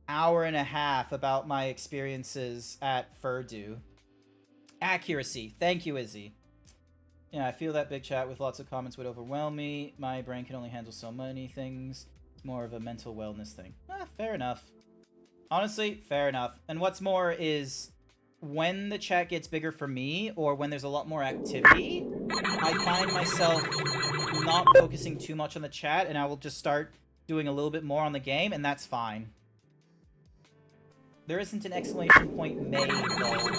hour and a half about my experiences at FurDU. Accuracy. Thank you, Izzy. Yeah, I feel that big chat with lots of comments would overwhelm me. My brain can only handle so many things. It's more of a mental wellness thing. Fair enough. Honestly, fair enough. And what's more is, when the chat gets bigger for me, or when there's a lot more activity, I find myself not focusing too much on the chat, and I will just start doing a little bit more on the game, and that's fine. There isn't an exclamation point made, though.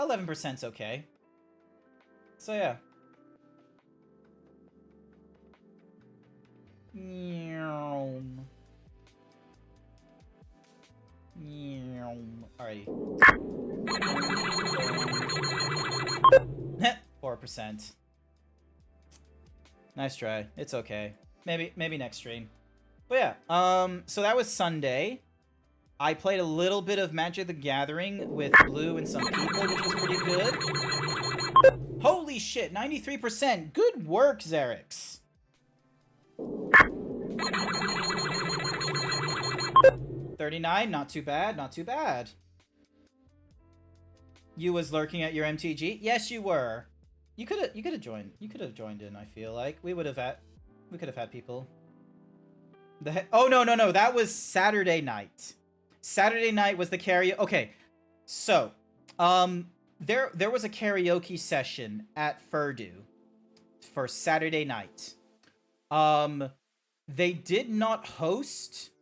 11%'s okay. So yeah. Alrighty. 4%. Nice try. It's okay. Maybe next stream. But yeah, so that was Sunday. I played a little bit of Magic the Gathering with Blue and some people, which was pretty good. Holy shit, 93%. Good work, Xerix. 39, not too bad, not too bad. You was lurking at your MTG? Yes, you were. You could have joined. You could have joined in, I feel like. We could have had people. Oh no, that was Saturday night. Saturday night was the karaoke. Okay, so there was a karaoke session at FurDU for Saturday night. They did not host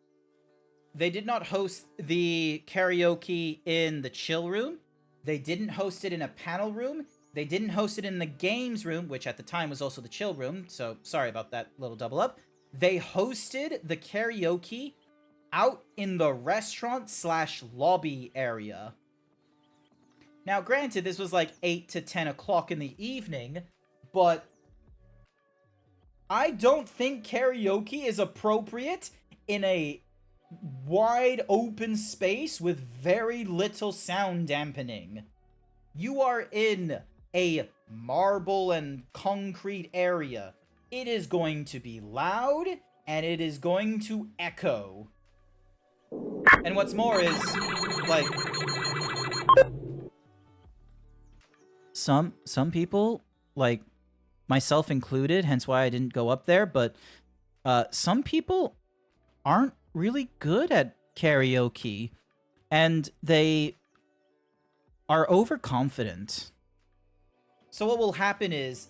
the karaoke in the chill room. They didn't host it in a panel room. They didn't host it in the games room, which at the time was also the chill room, so sorry about that little double up. They hosted the karaoke out in the restaurant/lobby area. Now, granted, this was like 8 to 10 o'clock in the evening, but I don't think karaoke is appropriate in a wide open space with very little sound dampening. You are in a marble and concrete area. It is going to be loud, and it is going to echo. And what's more is, like, some people, like myself included, hence why I didn't go up there, but some people aren't really good at karaoke, and they are overconfident. So what will happen is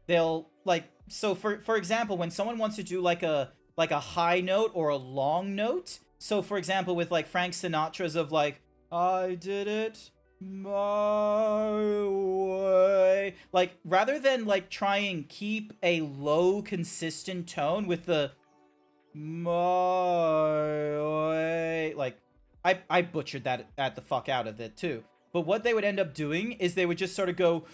they'll, like, so for example, when someone wants to do like a high note or a long note, so for example with like Frank Sinatra's of like, I did it my way, like, rather than like try and keep a low consistent tone with the my way, like, I butchered that at the fuck out of it too. But what they would end up doing is they would just sort of go,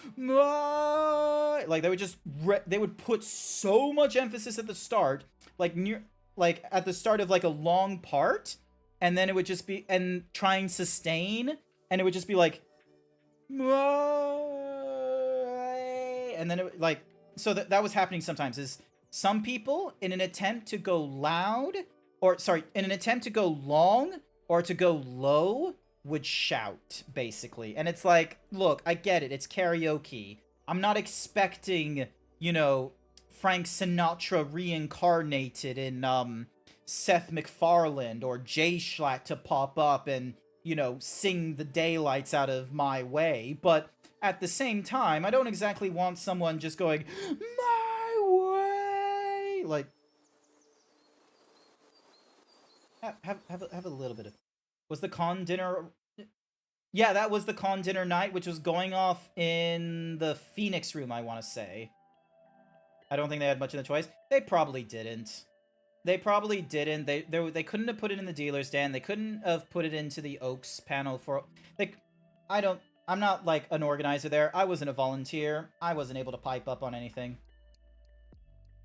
like, they would put so much emphasis at the start, like at the start of like a long part, and then it would just be, and try and sustain, and it would just be like, and then it, like, so that was happening sometimes, is some people, in an attempt to go loud, or sorry, in an attempt to go long or to go low, would shout, basically. And it's like, look, I get it, it's karaoke. I'm not expecting, you know, Frank Sinatra reincarnated in, Seth MacFarlane or Jay Schlatt to pop up and, you know, sing the daylights out of My Way. But at the same time, I don't exactly want someone just going, My Way! Like, have a little bit of... Was the con dinner... Yeah, that was the con dinner night, which was going off in the Phoenix room, I want to say. I don't think they had much of a choice. They probably didn't. They probably didn't. They couldn't have put it in the dealer's den. They couldn't have put it into the Oaks panel for... Like, I'm not, like, an organizer there. I wasn't a volunteer. I wasn't able to pipe up on anything.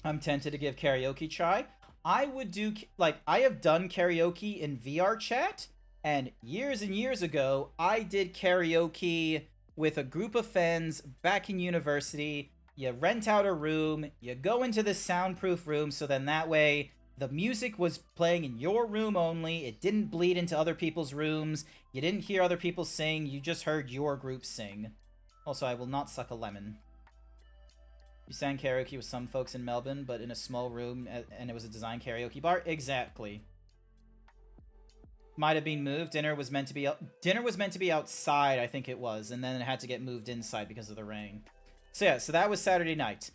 I'm tempted to give karaoke a try. I would do... Like, I have done karaoke in VR chat, and years ago, I did karaoke with a group of friends back in university. You rent out a room, you go into this soundproof room, so then that way the music was playing in your room only. It didn't bleed into other people's rooms. You didn't hear other people sing. You just heard your group sing. Also, I will not suck a lemon. You sang karaoke with some folks in Melbourne, but in a small room, and it was a design karaoke bar? Exactly. Might have been moved. Dinner was meant to be outside, I think it was, and then it had to get moved inside because of the rain. So yeah, so that was Saturday night.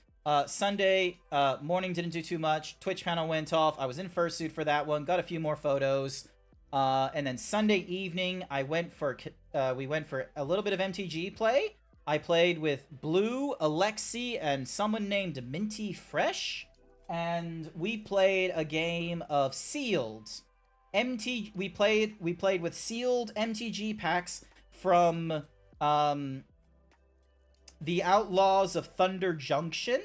Sunday morning didn't do too much. Twitch panel went off. I was in fursuit for that one. Got a few more photos. And then Sunday evening, we went for a little bit of MTG play. I played with Blue, Alexi, and someone named Minty Fresh, and we played a game of Sealed. We played with sealed MTG packs from the Outlaws of Thunder Junction,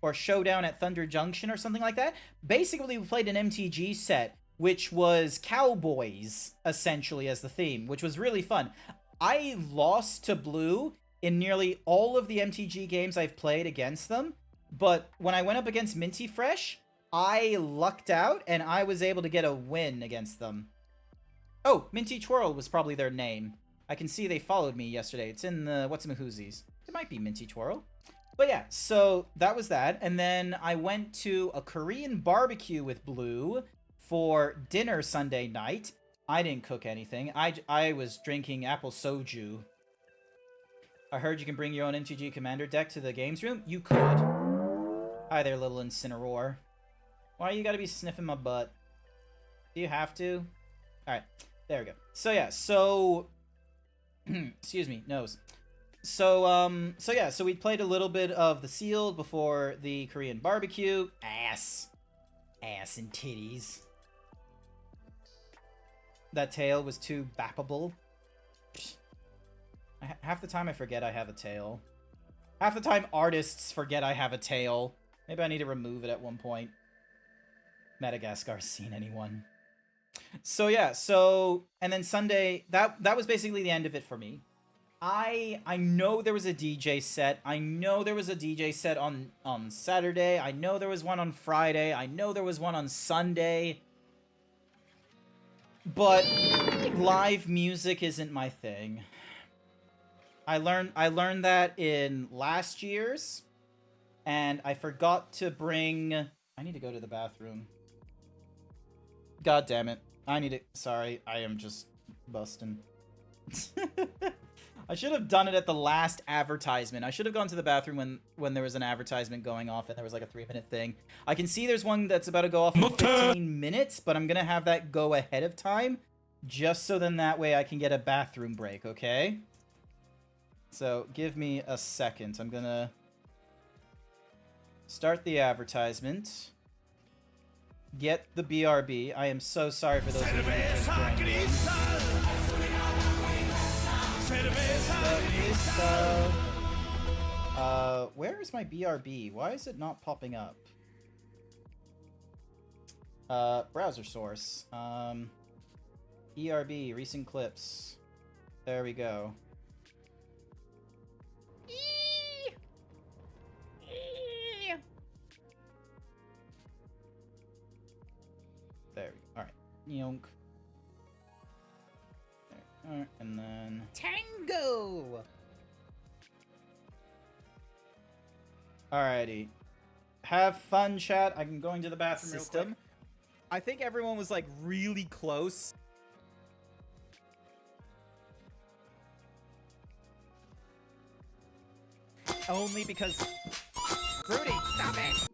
or Showdown at Thunder Junction, or something like that. Basically, we played an MTG set, which was cowboys, essentially, as the theme, which was really fun. I lost to Blue in nearly all of the MTG games I've played against them, but when I went up against Minty Fresh, I lucked out, and I was able to get a win against them. Oh, Minty Twirl was probably their name. I can see they followed me yesterday. It's in the What's-a-Mahoozies. It might be Minty Twirl. But yeah, so that was that. And then I went to a Korean barbecue with Blue for dinner Sunday night. I didn't cook anything. I was drinking apple soju. I heard you can bring your own MTG Commander deck to the games room. You could. Hi there, little Incineroar. Why you gotta be sniffing my butt? Do you have to? Alright, there we go. So yeah, so... excuse me, nose. So yeah, so we played a little bit of The Sealed before the Korean barbecue. Ass and titties. That tail was too bappable. Half the time I forget I have a tail. Half the time artists forget I have a tail. Maybe I need to remove it at one point. Madagascar seen anyone? So yeah, and then Sunday, that was basically the end of it for me. I know there was a DJ set. I know there was a DJ set on Saturday. I know there was one on Friday. I know there was one on Sunday. But live music isn't my thing. I learned that in last year's, and I forgot to bring... I need to go to the bathroom. God damn it. I need to... Sorry, I am just busting. I should have done it at the last advertisement. I should have gone to the bathroom when there was an advertisement going off and there was like a 3-minute thing. I can see there's one that's about to go off in 15 minutes, but I'm gonna have that go ahead of time, just so then that way I can get a bathroom break, okay? So, give me a second. I'm gonna start the advertisement. Get the BRB. I am so sorry for those who where is my BRB? Why is it not popping up? Browser source. ERB, recent clips. There we go. There we go. Alright. Yonk. Alright, and then... Tango! Alrighty. Have fun, chat. I'm going to the bathroom real quick. I think everyone was, like, really close. Only because... Rudy, stop it!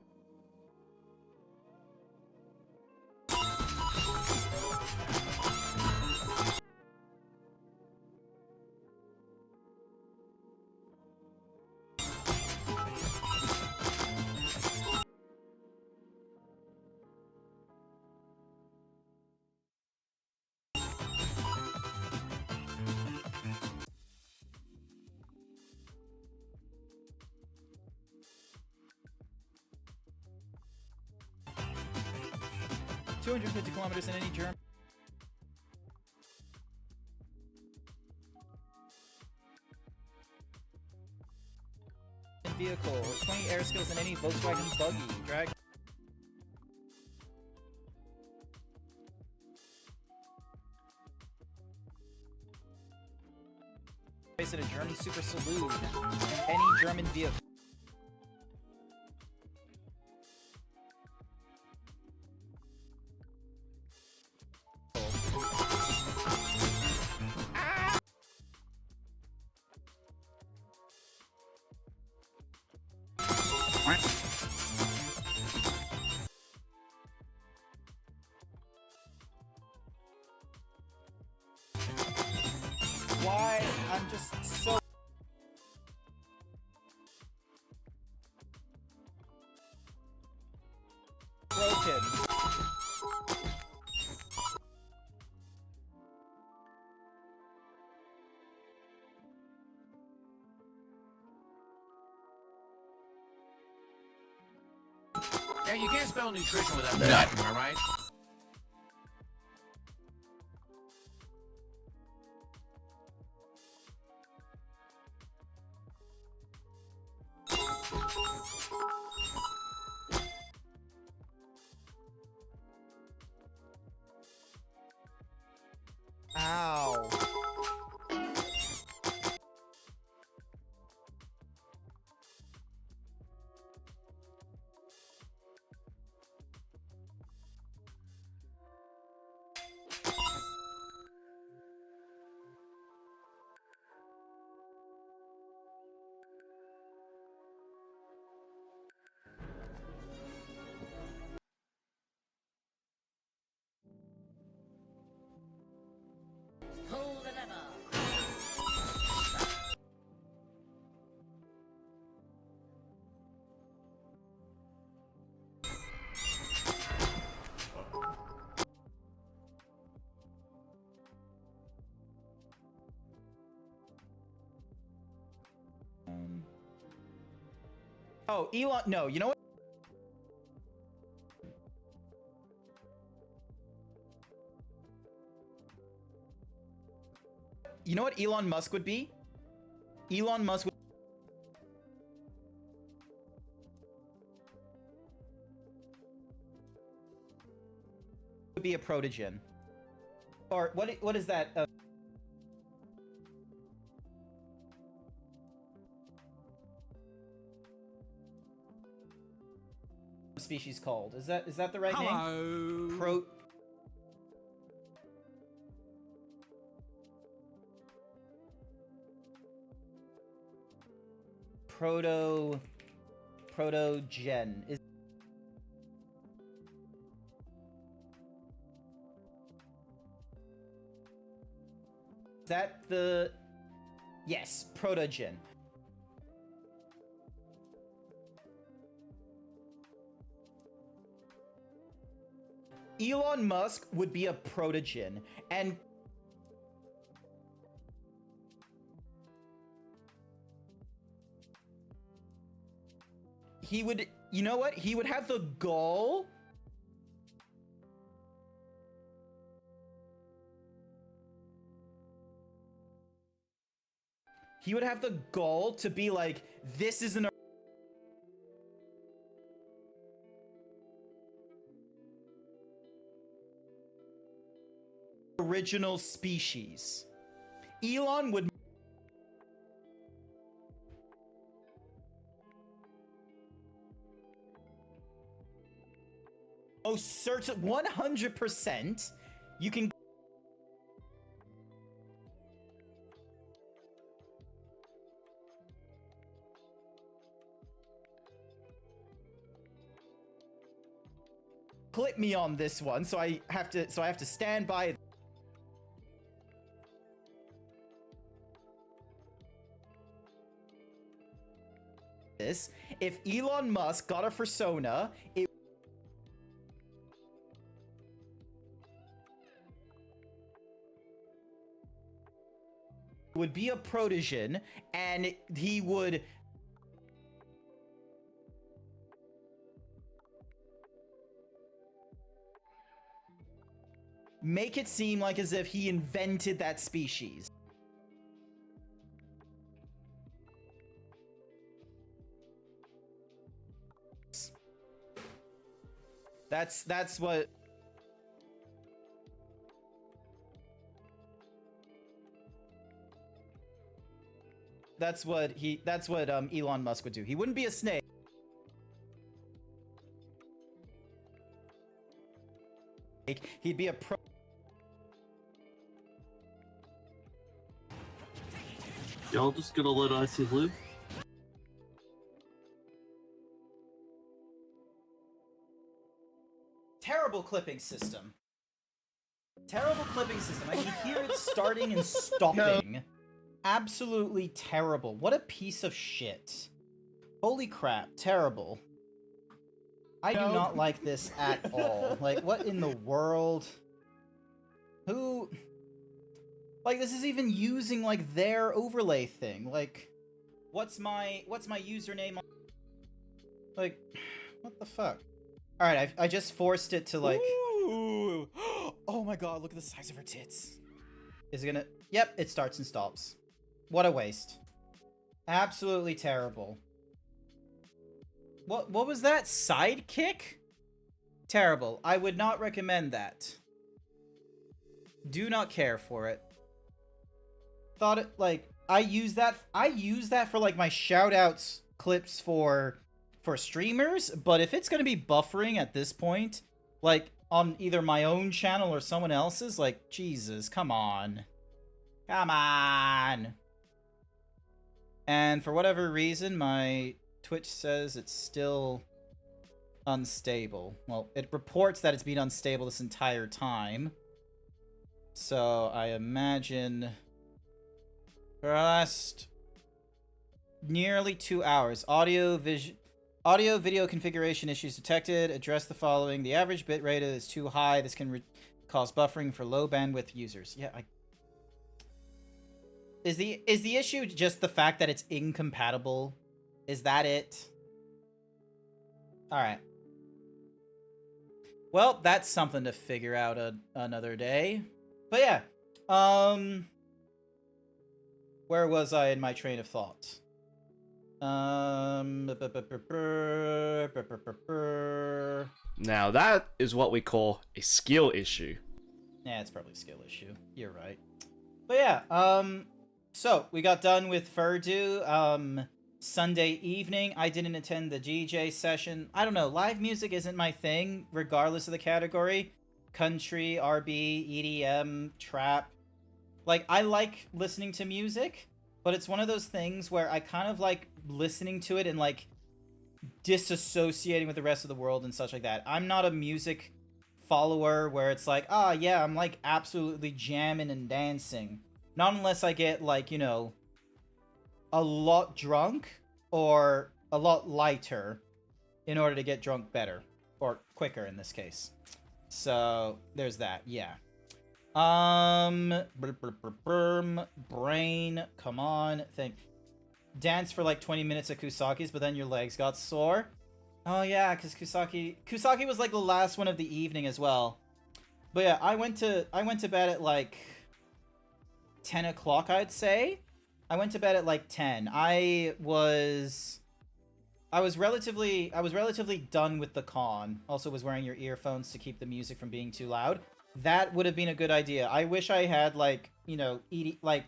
$250 kilometers in any German vehicle, 20 air skills in any Volkswagen buggy. Drag. Place in a German super saloon. Any German vehicle. Why? I'm just so... broken. Yeah, you can't spell nutrition without nut, am I right? Ow. Oh, Elon. No, you know what? You know what Elon Musk would be? Elon Musk would be a protogen. Or what is that? Species called? Is that the right name? Hello. Protogen. Is that the... Yes, protogen. Elon Musk would be a protogen, and he would, you know what? He would have the gall to be like, this is an original species. Elon would most certain 100%. You can clip me on this one, so I have to stand by this. If Elon Musk got a persona, it would be a protogen, and he would make it seem like as if he invented that species. That's what Elon Musk would do. He wouldn't be a snake. He'd be a pro. Y'all just gonna let Icy live? Terrible clipping system. Terrible clipping system. I can hear it starting and stopping. Absolutely terrible. What a piece of shit. Holy crap. Terrible. I do not like this at all. Like, what in the world? Who... Like, this is even using, like, their overlay thing. Like, what's my username? Like, what the fuck? Alright, I just forced it to, like... Ooh. Oh my god, look at the size of her tits. Is it gonna... Yep, it starts and stops. What a waste. Absolutely terrible. What was that? Sidekick? Terrible. I would not recommend that. Do not care for it. Thought it, like, I use that for, like, my shoutouts clips for streamers, but if it's gonna be buffering at this point, like, on either my own channel or someone else's, like, Jesus, come on. Come on! And for whatever reason, my Twitch says it's still unstable. Well, it reports that it's been unstable this entire time. So I imagine for the last nearly 2 hours, audio video configuration issues detected. Address the following: the average bitrate is too high. This can cause buffering for low bandwidth users. Yeah, Is the issue just the fact that it's incompatible? Is that it? All right. Well, that's something to figure out another day. But yeah, where was I in my train of thought? Now that is what we call a skill issue. Yeah, it's probably a skill issue. You're right. But yeah, so we got done with FurDU. Sunday evening, I didn't attend the DJ session. I don't know, live music isn't my thing, regardless of the category. Country, RB, EDM, trap. Like, I like listening to music, but it's one of those things where I kind of like listening to it and like disassociating with the rest of the world and such like that. I'm not a music follower where it's like, ah, yeah, I'm like absolutely jamming and dancing. Not unless I get like, you know, a lot drunk or a lot lighter in order to get drunk better or quicker in this case. So there's that. Yeah. Brain, come on, think. Dance for like 20 minutes at Kusaki's, but then your legs got sore. Oh yeah, because Kusaki was like the last one of the evening as well. But yeah, I went to bed at like 10 o'clock, I'd say. I went to bed at like 10. I was relatively done with the con. Also was wearing your earphones to keep the music from being too loud. That would have been a good idea. I wish I had like, you know, like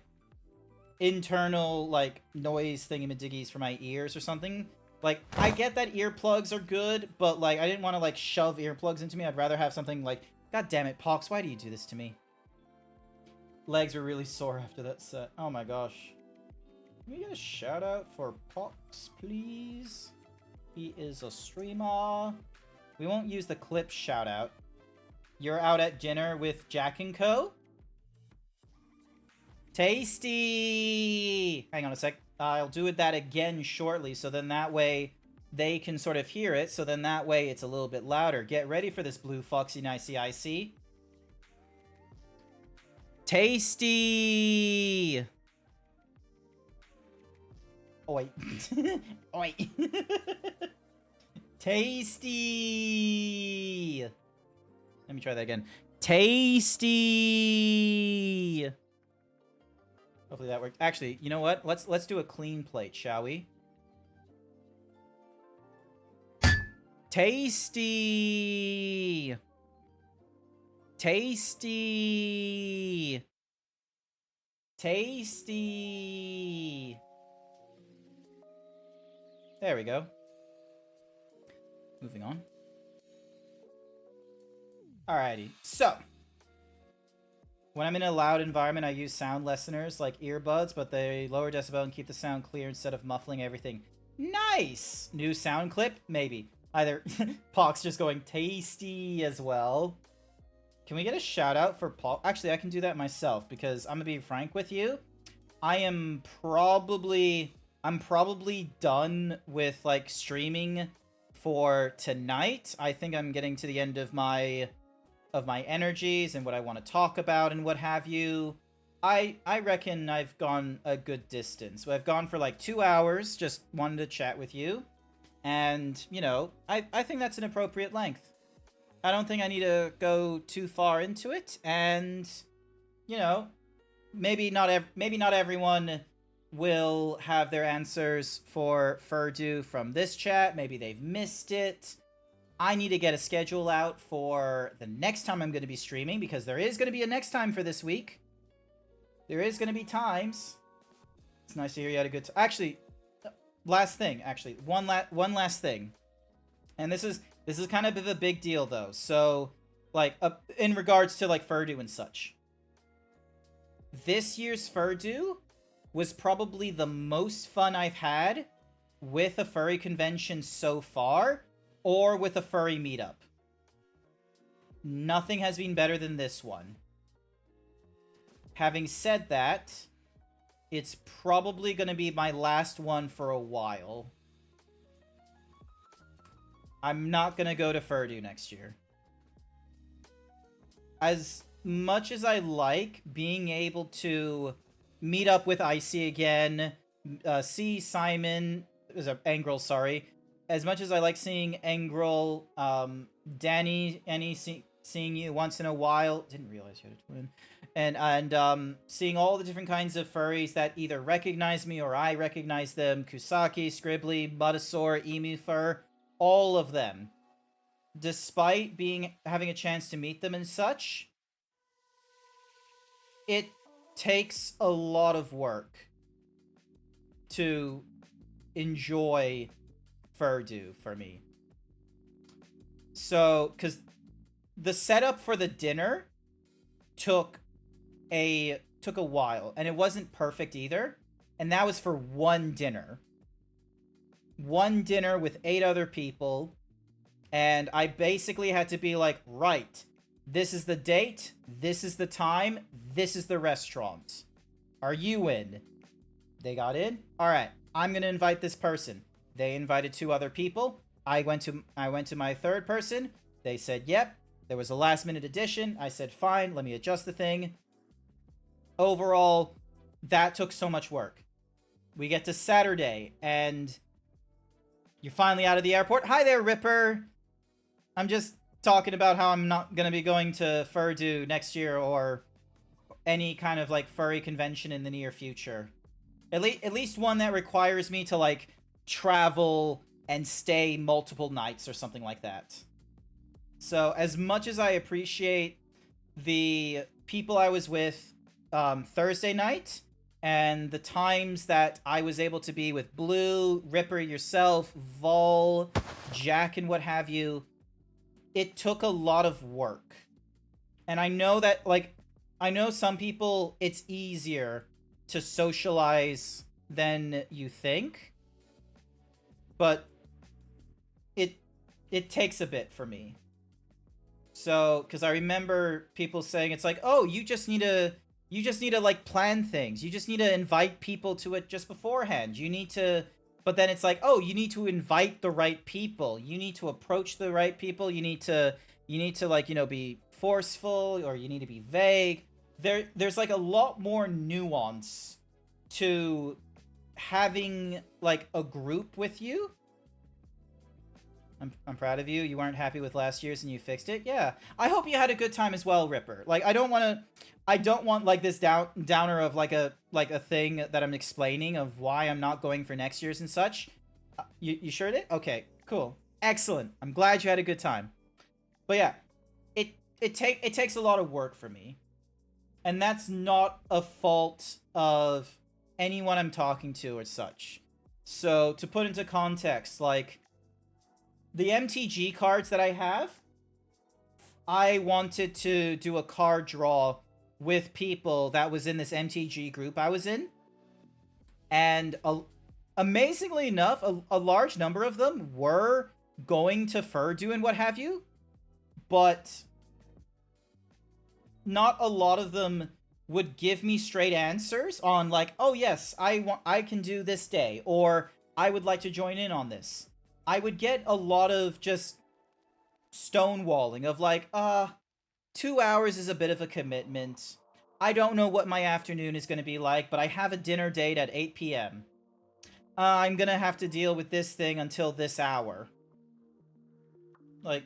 internal like noise thingamadiggies for my ears or something. Like, I get that earplugs are good, but like I didn't want to like shove earplugs into me. I'd rather have something like, God damn it, Pox, why do you do this to me? Legs were really sore after that set. Oh my gosh. Can we get a shout out for Pox, please? He is a streamer. We won't use the clip shout out. You're out at dinner with Jack and Co? Tasty! Hang on a sec. I'll do that again shortly, so then that way they can sort of hear it, so then that way it's a little bit louder. Get ready for this blue foxy nicey icy. Tasty! Oi. Oi. Tasty! Let me try that again. Tasty! Hopefully that worked. Actually, you know what? Let's do a clean plate, shall we? Tasty! Tasty! Tasty! There we go. Moving on. Alrighty, so when I'm in a loud environment, I use sound listeners like earbuds, but they lower decibel and keep the sound clear instead of muffling everything. Nice! New sound clip? Maybe. Either Pox just going tasty as well. Can we get a shout out for Pox? Actually, I can do that myself because I'm gonna be frank with you. I'm probably done with like streaming for tonight. I think I'm getting to the end of my energies and what I want to talk about and what have you. I reckon I've gone a good distance. I've gone for like 2 hours, just wanted to chat with you. And, you know, I think that's an appropriate length. I don't think I need to go too far into it. And, you know, maybe not everyone will have their answers for FurDU from this chat. Maybe they've missed it. I need to get a schedule out for the next time I'm going to be streaming, because there is going to be a next time for this week. There is going to be times. It's nice to hear you had a good time. Actually, last thing. Actually, one last thing. And this is kind of a big deal, though. So, like, in regards to, like, FurDU and such. This year's FurDU was probably the most fun I've had with a furry convention so far, or with a furry meetup. Nothing has been better than this one. Having said that, it's probably going to be my last one for a while. I'm not going to go to FurDU next year. As much as I like being able to meet up with Icy again, see Simon, Angrel, sorry, as much as I like seeing Engrel, Danny, seeing you once in a while. Didn't realize you had a twin. And seeing all the different kinds of furries that either recognize me or I recognize them. Kusaki, Scribbly, Muddasaur, Emu Fur, all of them. Despite having a chance to meet them and such, it takes a lot of work to enjoy FurDU for me. So, because the setup for the dinner took a while, and it wasn't perfect either, and that was for one dinner with 8 other people, and I basically had to be like, right, this is the date, this is the time, this is the restaurant, are you in? They got in. All right, I'm gonna invite this person. They invited 2 other people. I went to my 3rd person. They said yep. There was a last minute addition. I said fine, let me adjust the thing. Overall, that took so much work. We get to Saturday, and you're finally out of the airport. Hi there, Ripper. I'm just talking about how I'm not going to be going to FurDU next year or any kind of, like, furry convention in the near future. At least one that requires me to, like, travel and stay multiple nights or something like that. So, as much as I appreciate the people I was with Thursday night, and the times that I was able to be with Blue, Ripper, yourself, Vol, Jack, and what have you, it took a lot of work. And I know that, like, I know some people, it's easier to socialize than you think, but it takes a bit for me. So, because I remember people saying, it's like, oh, you just need to, like, plan things. You just need to invite people to it just beforehand. You need to, but then it's like, oh, you need to invite the right people. You need to approach the right people. You need to, like, you know, be forceful, or you need to be vague. There's, like, a lot more nuance to having, like, a group with you. I'm proud of you. You weren't happy with last year's and you fixed it. Yeah. I hope you had a good time as well, Ripper. Like, I don't want like this downer of like a thing that I'm explaining of why I'm not going for next year's and such. You sure did? Okay, cool. Excellent. I'm glad you had a good time. But yeah, it takes a lot of work for me. And that's not a fault of anyone I'm talking to or such. So, to put into context, like, the MTG cards that I have, I wanted to do a card draw with people that was in this MTG group I was in. And amazingly enough, a large number of them were going to FurDU and what have you. But not a lot of them would give me straight answers on, like, oh yes, I can do this day, or I would like to join in on this. I would get a lot of just stonewalling of like, 2 hours is a bit of a commitment. I don't know what my afternoon is going to be like, but I have a dinner date at 8 p.m. I'm going to have to deal with this thing until this hour. Like,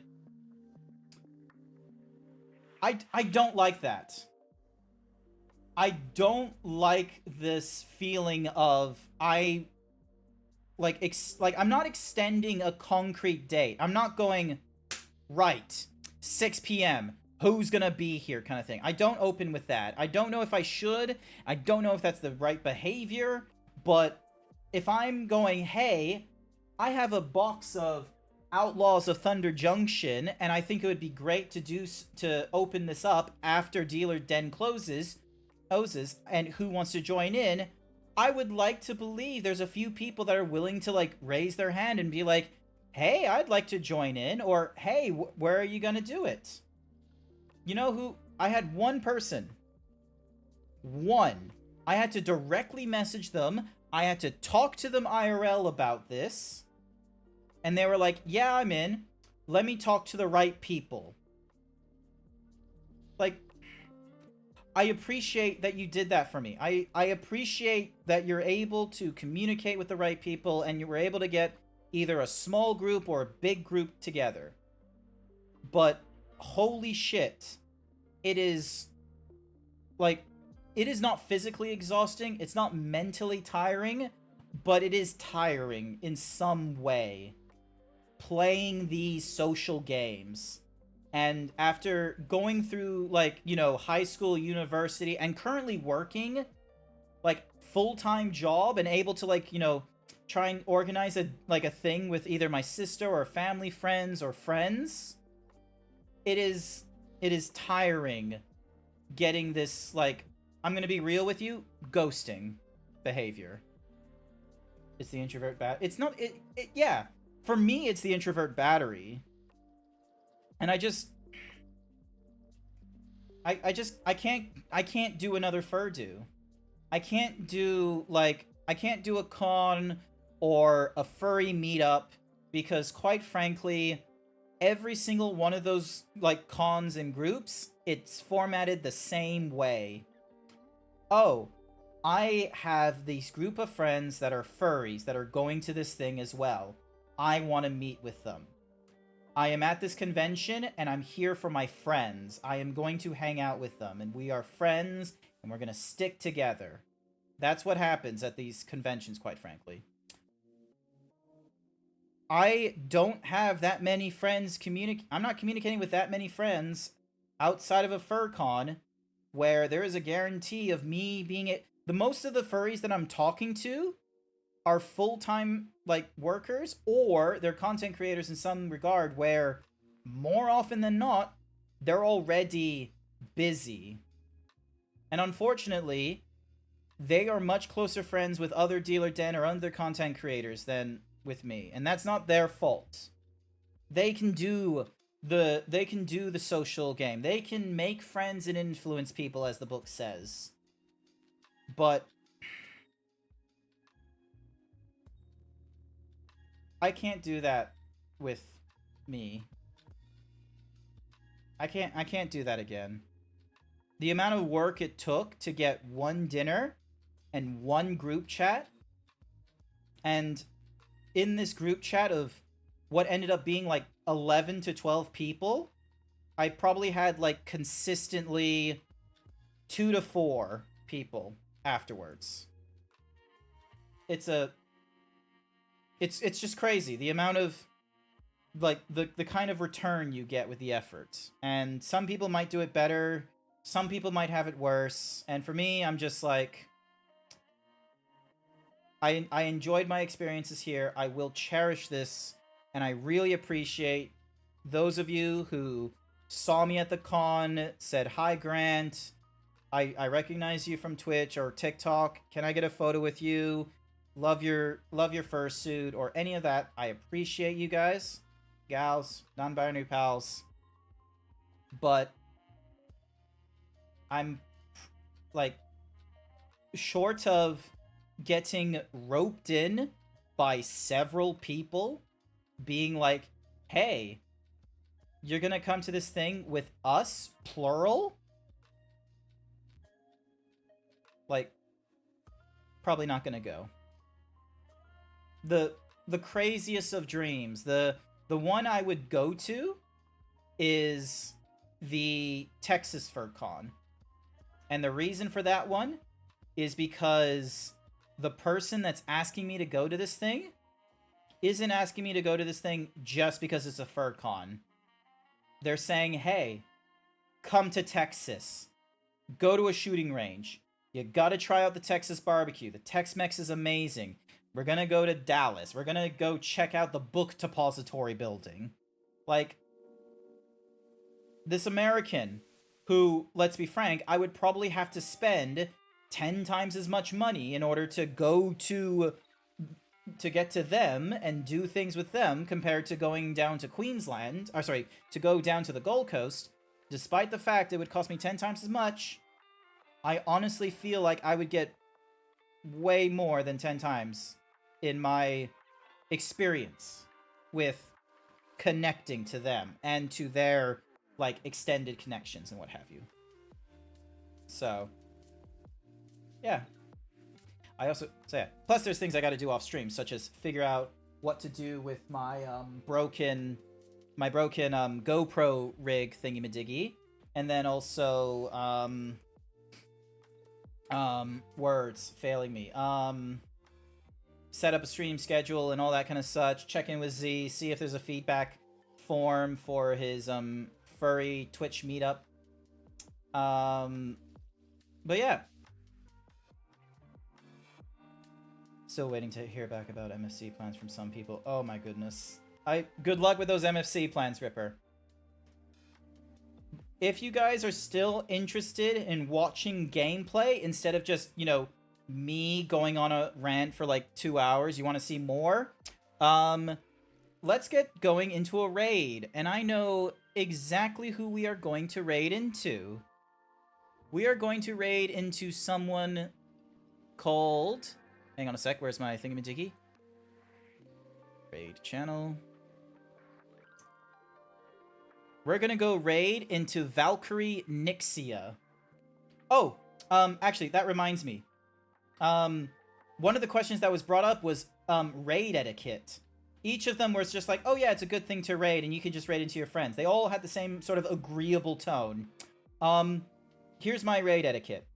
I don't like that. I don't like this feeling of I'm not extending a concrete date. I'm not going, right, 6 p.m., who's gonna be here kind of thing. I don't open with that. I don't know if I should. I don't know if that's the right behavior. But if I'm going, hey, I have a box of Outlaws of Thunder Junction, and I think it would be great to open this up after Dealer Den closes, and who wants to join in, I would like to believe there's a few people that are willing to, like, raise their hand and be like, hey, I'd like to join in, or, hey, where are you gonna do it? You know who? I had one person. One. I had to directly message them. I had to talk to them IRL about this. And they were like, yeah, I'm in. Let me talk to the right people. Like, I appreciate that you did that for me. I appreciate that you're able to communicate with the right people and you were able to get either a small group or a big group together. But holy shit, it is like, it is not physically exhausting, it's not mentally tiring, but it is tiring in some way playing these social games. And after going through, like, you know, high school, university, and currently working, like, full-time job, and able to, like, you know, try and organize a thing with either my sister or family, friends, or friends, it is tiring getting this, like, I'm gonna be real with you, ghosting behavior. It's the introvert it's not, yeah. For me, it's the introvert battery. And I can't do another FurDU. I can't do a con or a furry meetup, because quite frankly, every single one of those, like, cons and groups, it's formatted the same way. Oh, I have these group of friends that are furries that are going to this thing as well. I want to meet with them. I am at this convention, and I'm here for my friends. I am going to hang out with them, and we are friends, and we're going to stick together. That's what happens at these conventions, quite frankly. I don't have that many friends I'm not communicating with that many friends outside of a FurCon, where there is a guarantee of me being the most of the furries that I'm talking to are full-time, like, workers, or they're content creators in some regard, where more often than not, they're already busy. And unfortunately, they are much closer friends with other Dealer Den or other content creators than with me, and that's not their fault. They can do the social game. They can make friends and influence people, as the book says. But I can't do that with me. I can't do that again. The amount of work it took to get one dinner and one group chat, and in this group chat of what ended up being like 11 to 12 people, I probably had, like, consistently 2 to 4 people afterwards. It's just crazy, the amount of, like, the kind of return you get with the effort. And some people might do it better, some people might have it worse, and for me, I'm just like, I enjoyed my experiences here. I will cherish this, and I really appreciate those of you who saw me at the con, said, "Hi, Grant. I recognize you from Twitch or TikTok. Can I get a photo with you? Love your fursuit," or any of that. I appreciate you guys, gals, non-binary pals. But I'm, like, short of getting roped in by several people being like, "Hey, you're gonna come to this thing with us, plural?" Like, probably not gonna go. The craziest of dreams, the one I would go to is the Texas FurCon. And the reason for that one is because the person that's asking me to go to this thing isn't asking me to go to this thing just because it's a FurCon. They're saying, "Hey, come to Texas. Go to a shooting range. You gotta try out the Texas barbecue. The Tex-Mex is amazing. We're gonna go to Dallas. We're gonna go check out the book depository building." Like, this American who, let's be frank, I would probably have to spend 10 times as much money in order to go to get to them and do things with them, compared to going down to Queensland, or sorry, to go down to the Gold Coast. Despite the fact it would cost me 10 times as much, I honestly feel like I would get way more than 10 times in my experience with connecting to them and to their, like, extended connections and what have you. So, yeah. Plus there's things I gotta do off stream, such as figure out what to do with my broken GoPro rig thingy-majiggy, and then also words failing me. Set up a stream schedule and all that kind of such. Check in with Z, see if there's a feedback form for his furry Twitch meetup. But yeah. Still waiting to hear back about MFC plans from some people. Oh my goodness. Good luck with those MFC plans, Ripper. If you guys are still interested in watching gameplay instead of just, you know, me going on a rant for like 2 hours, you want to see more, let's get going into a raid. And I know exactly who we are going to raid into. We are going to raid into someone called... Hang on a sec, where's my thingamajiggy? Raid channel. We're gonna go raid into Valkyrie Nixia. Oh, actually, that reminds me. One of the questions that was brought up was raid etiquette. Each of them was just like, oh yeah, it's a good thing to raid, and you can just raid into your friends. They all had the same sort of agreeable tone. Here's my raid etiquette.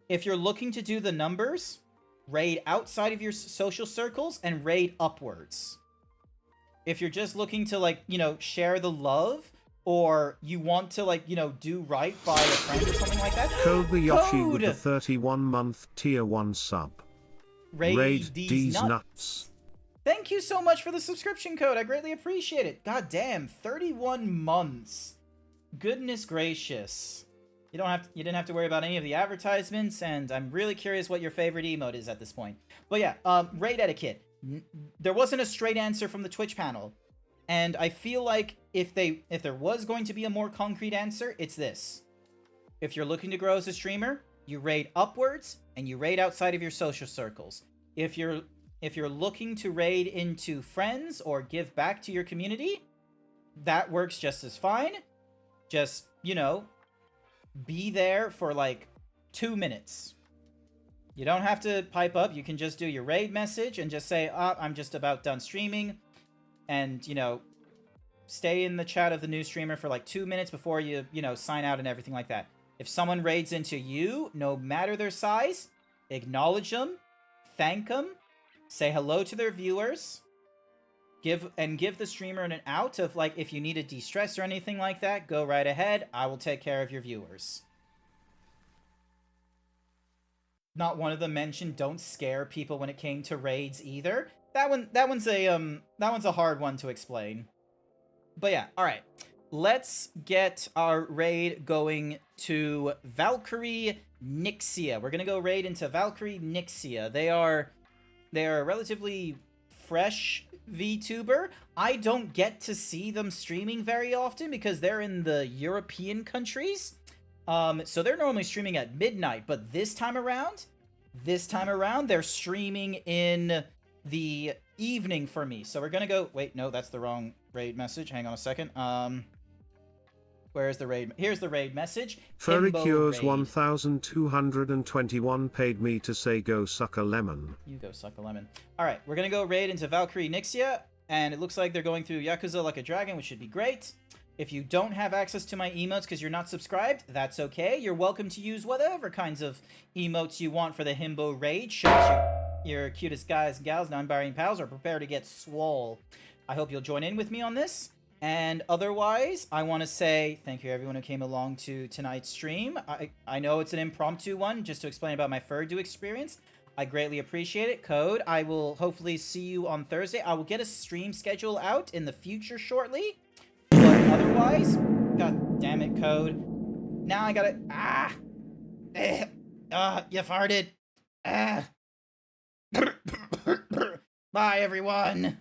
If you're looking to do the numbers, raid outside of your social circles and raid upwards. If you're just looking to, like, you know, share the love, or you want to, like, you know, do right by a friend or something like that. Code the Yoshi with the 31-month tier 1 sub. Raid D's nuts. Thank you so much for the subscription code. I greatly appreciate it. God damn, 31 months. Goodness gracious. You didn't have to worry about any of the advertisements, and I'm really curious what your favorite emote is at this point. But yeah, raid etiquette. There wasn't a straight answer from the Twitch panel, and I feel like if there was going to be a more concrete answer, it's this. If you're looking to grow as a streamer, you raid upwards and you raid outside of your social circles. If you're looking to raid into friends or give back to your community, that works just as fine. Just, you know, be there for like 2 minutes. You don't have to pipe up. You can just do your raid message and just say, I'm just about done streaming. And, you know, stay in the chat of the new streamer for like 2 minutes before you know, sign out and everything like that. If someone raids into you, no matter their size, acknowledge them, thank them, say hello to their viewers, give the streamer an out of, like, if you need a de-stress or anything like that, go right ahead. I will take care of your viewers. Not one of them mentioned don't scare people when it came to raids either. That one's a hard one to explain. But yeah, all right. Let's get our raid going to Valkyrie Nixia. We're gonna go raid into Valkyrie Nixia. They are a relatively fresh VTuber. I don't get to see them streaming very often because they're in the European countries. So they're normally streaming at midnight, but this time around, they're streaming in the evening for me. So we're gonna go... Wait, no, that's the wrong raid message. Hang on a second. Where's the raid? Here's the raid message. Furry Himbo Cures raid. 1221 paid me to say go suck a lemon. You go suck a lemon. Alright, we're gonna go raid into Valkyrie Nixia, and it looks like they're going through Yakuza Like a Dragon, which should be great. If you don't have access to my emotes because you're not subscribed, that's okay. You're welcome to use whatever kinds of emotes you want for the Himbo raid. Shows your cutest guys and gals, non-binary pals, are prepared to get swole. I hope you'll join in with me on this. And otherwise, I want to say thank you everyone who came along to tonight's stream. I know it's an impromptu one, just to explain about my FurDU experience. I greatly appreciate it. Code, I will hopefully see you on Thursday. I will get a stream schedule out in the future shortly. But otherwise, god damn it, Code. Now I gotta... you farted. Bye, everyone.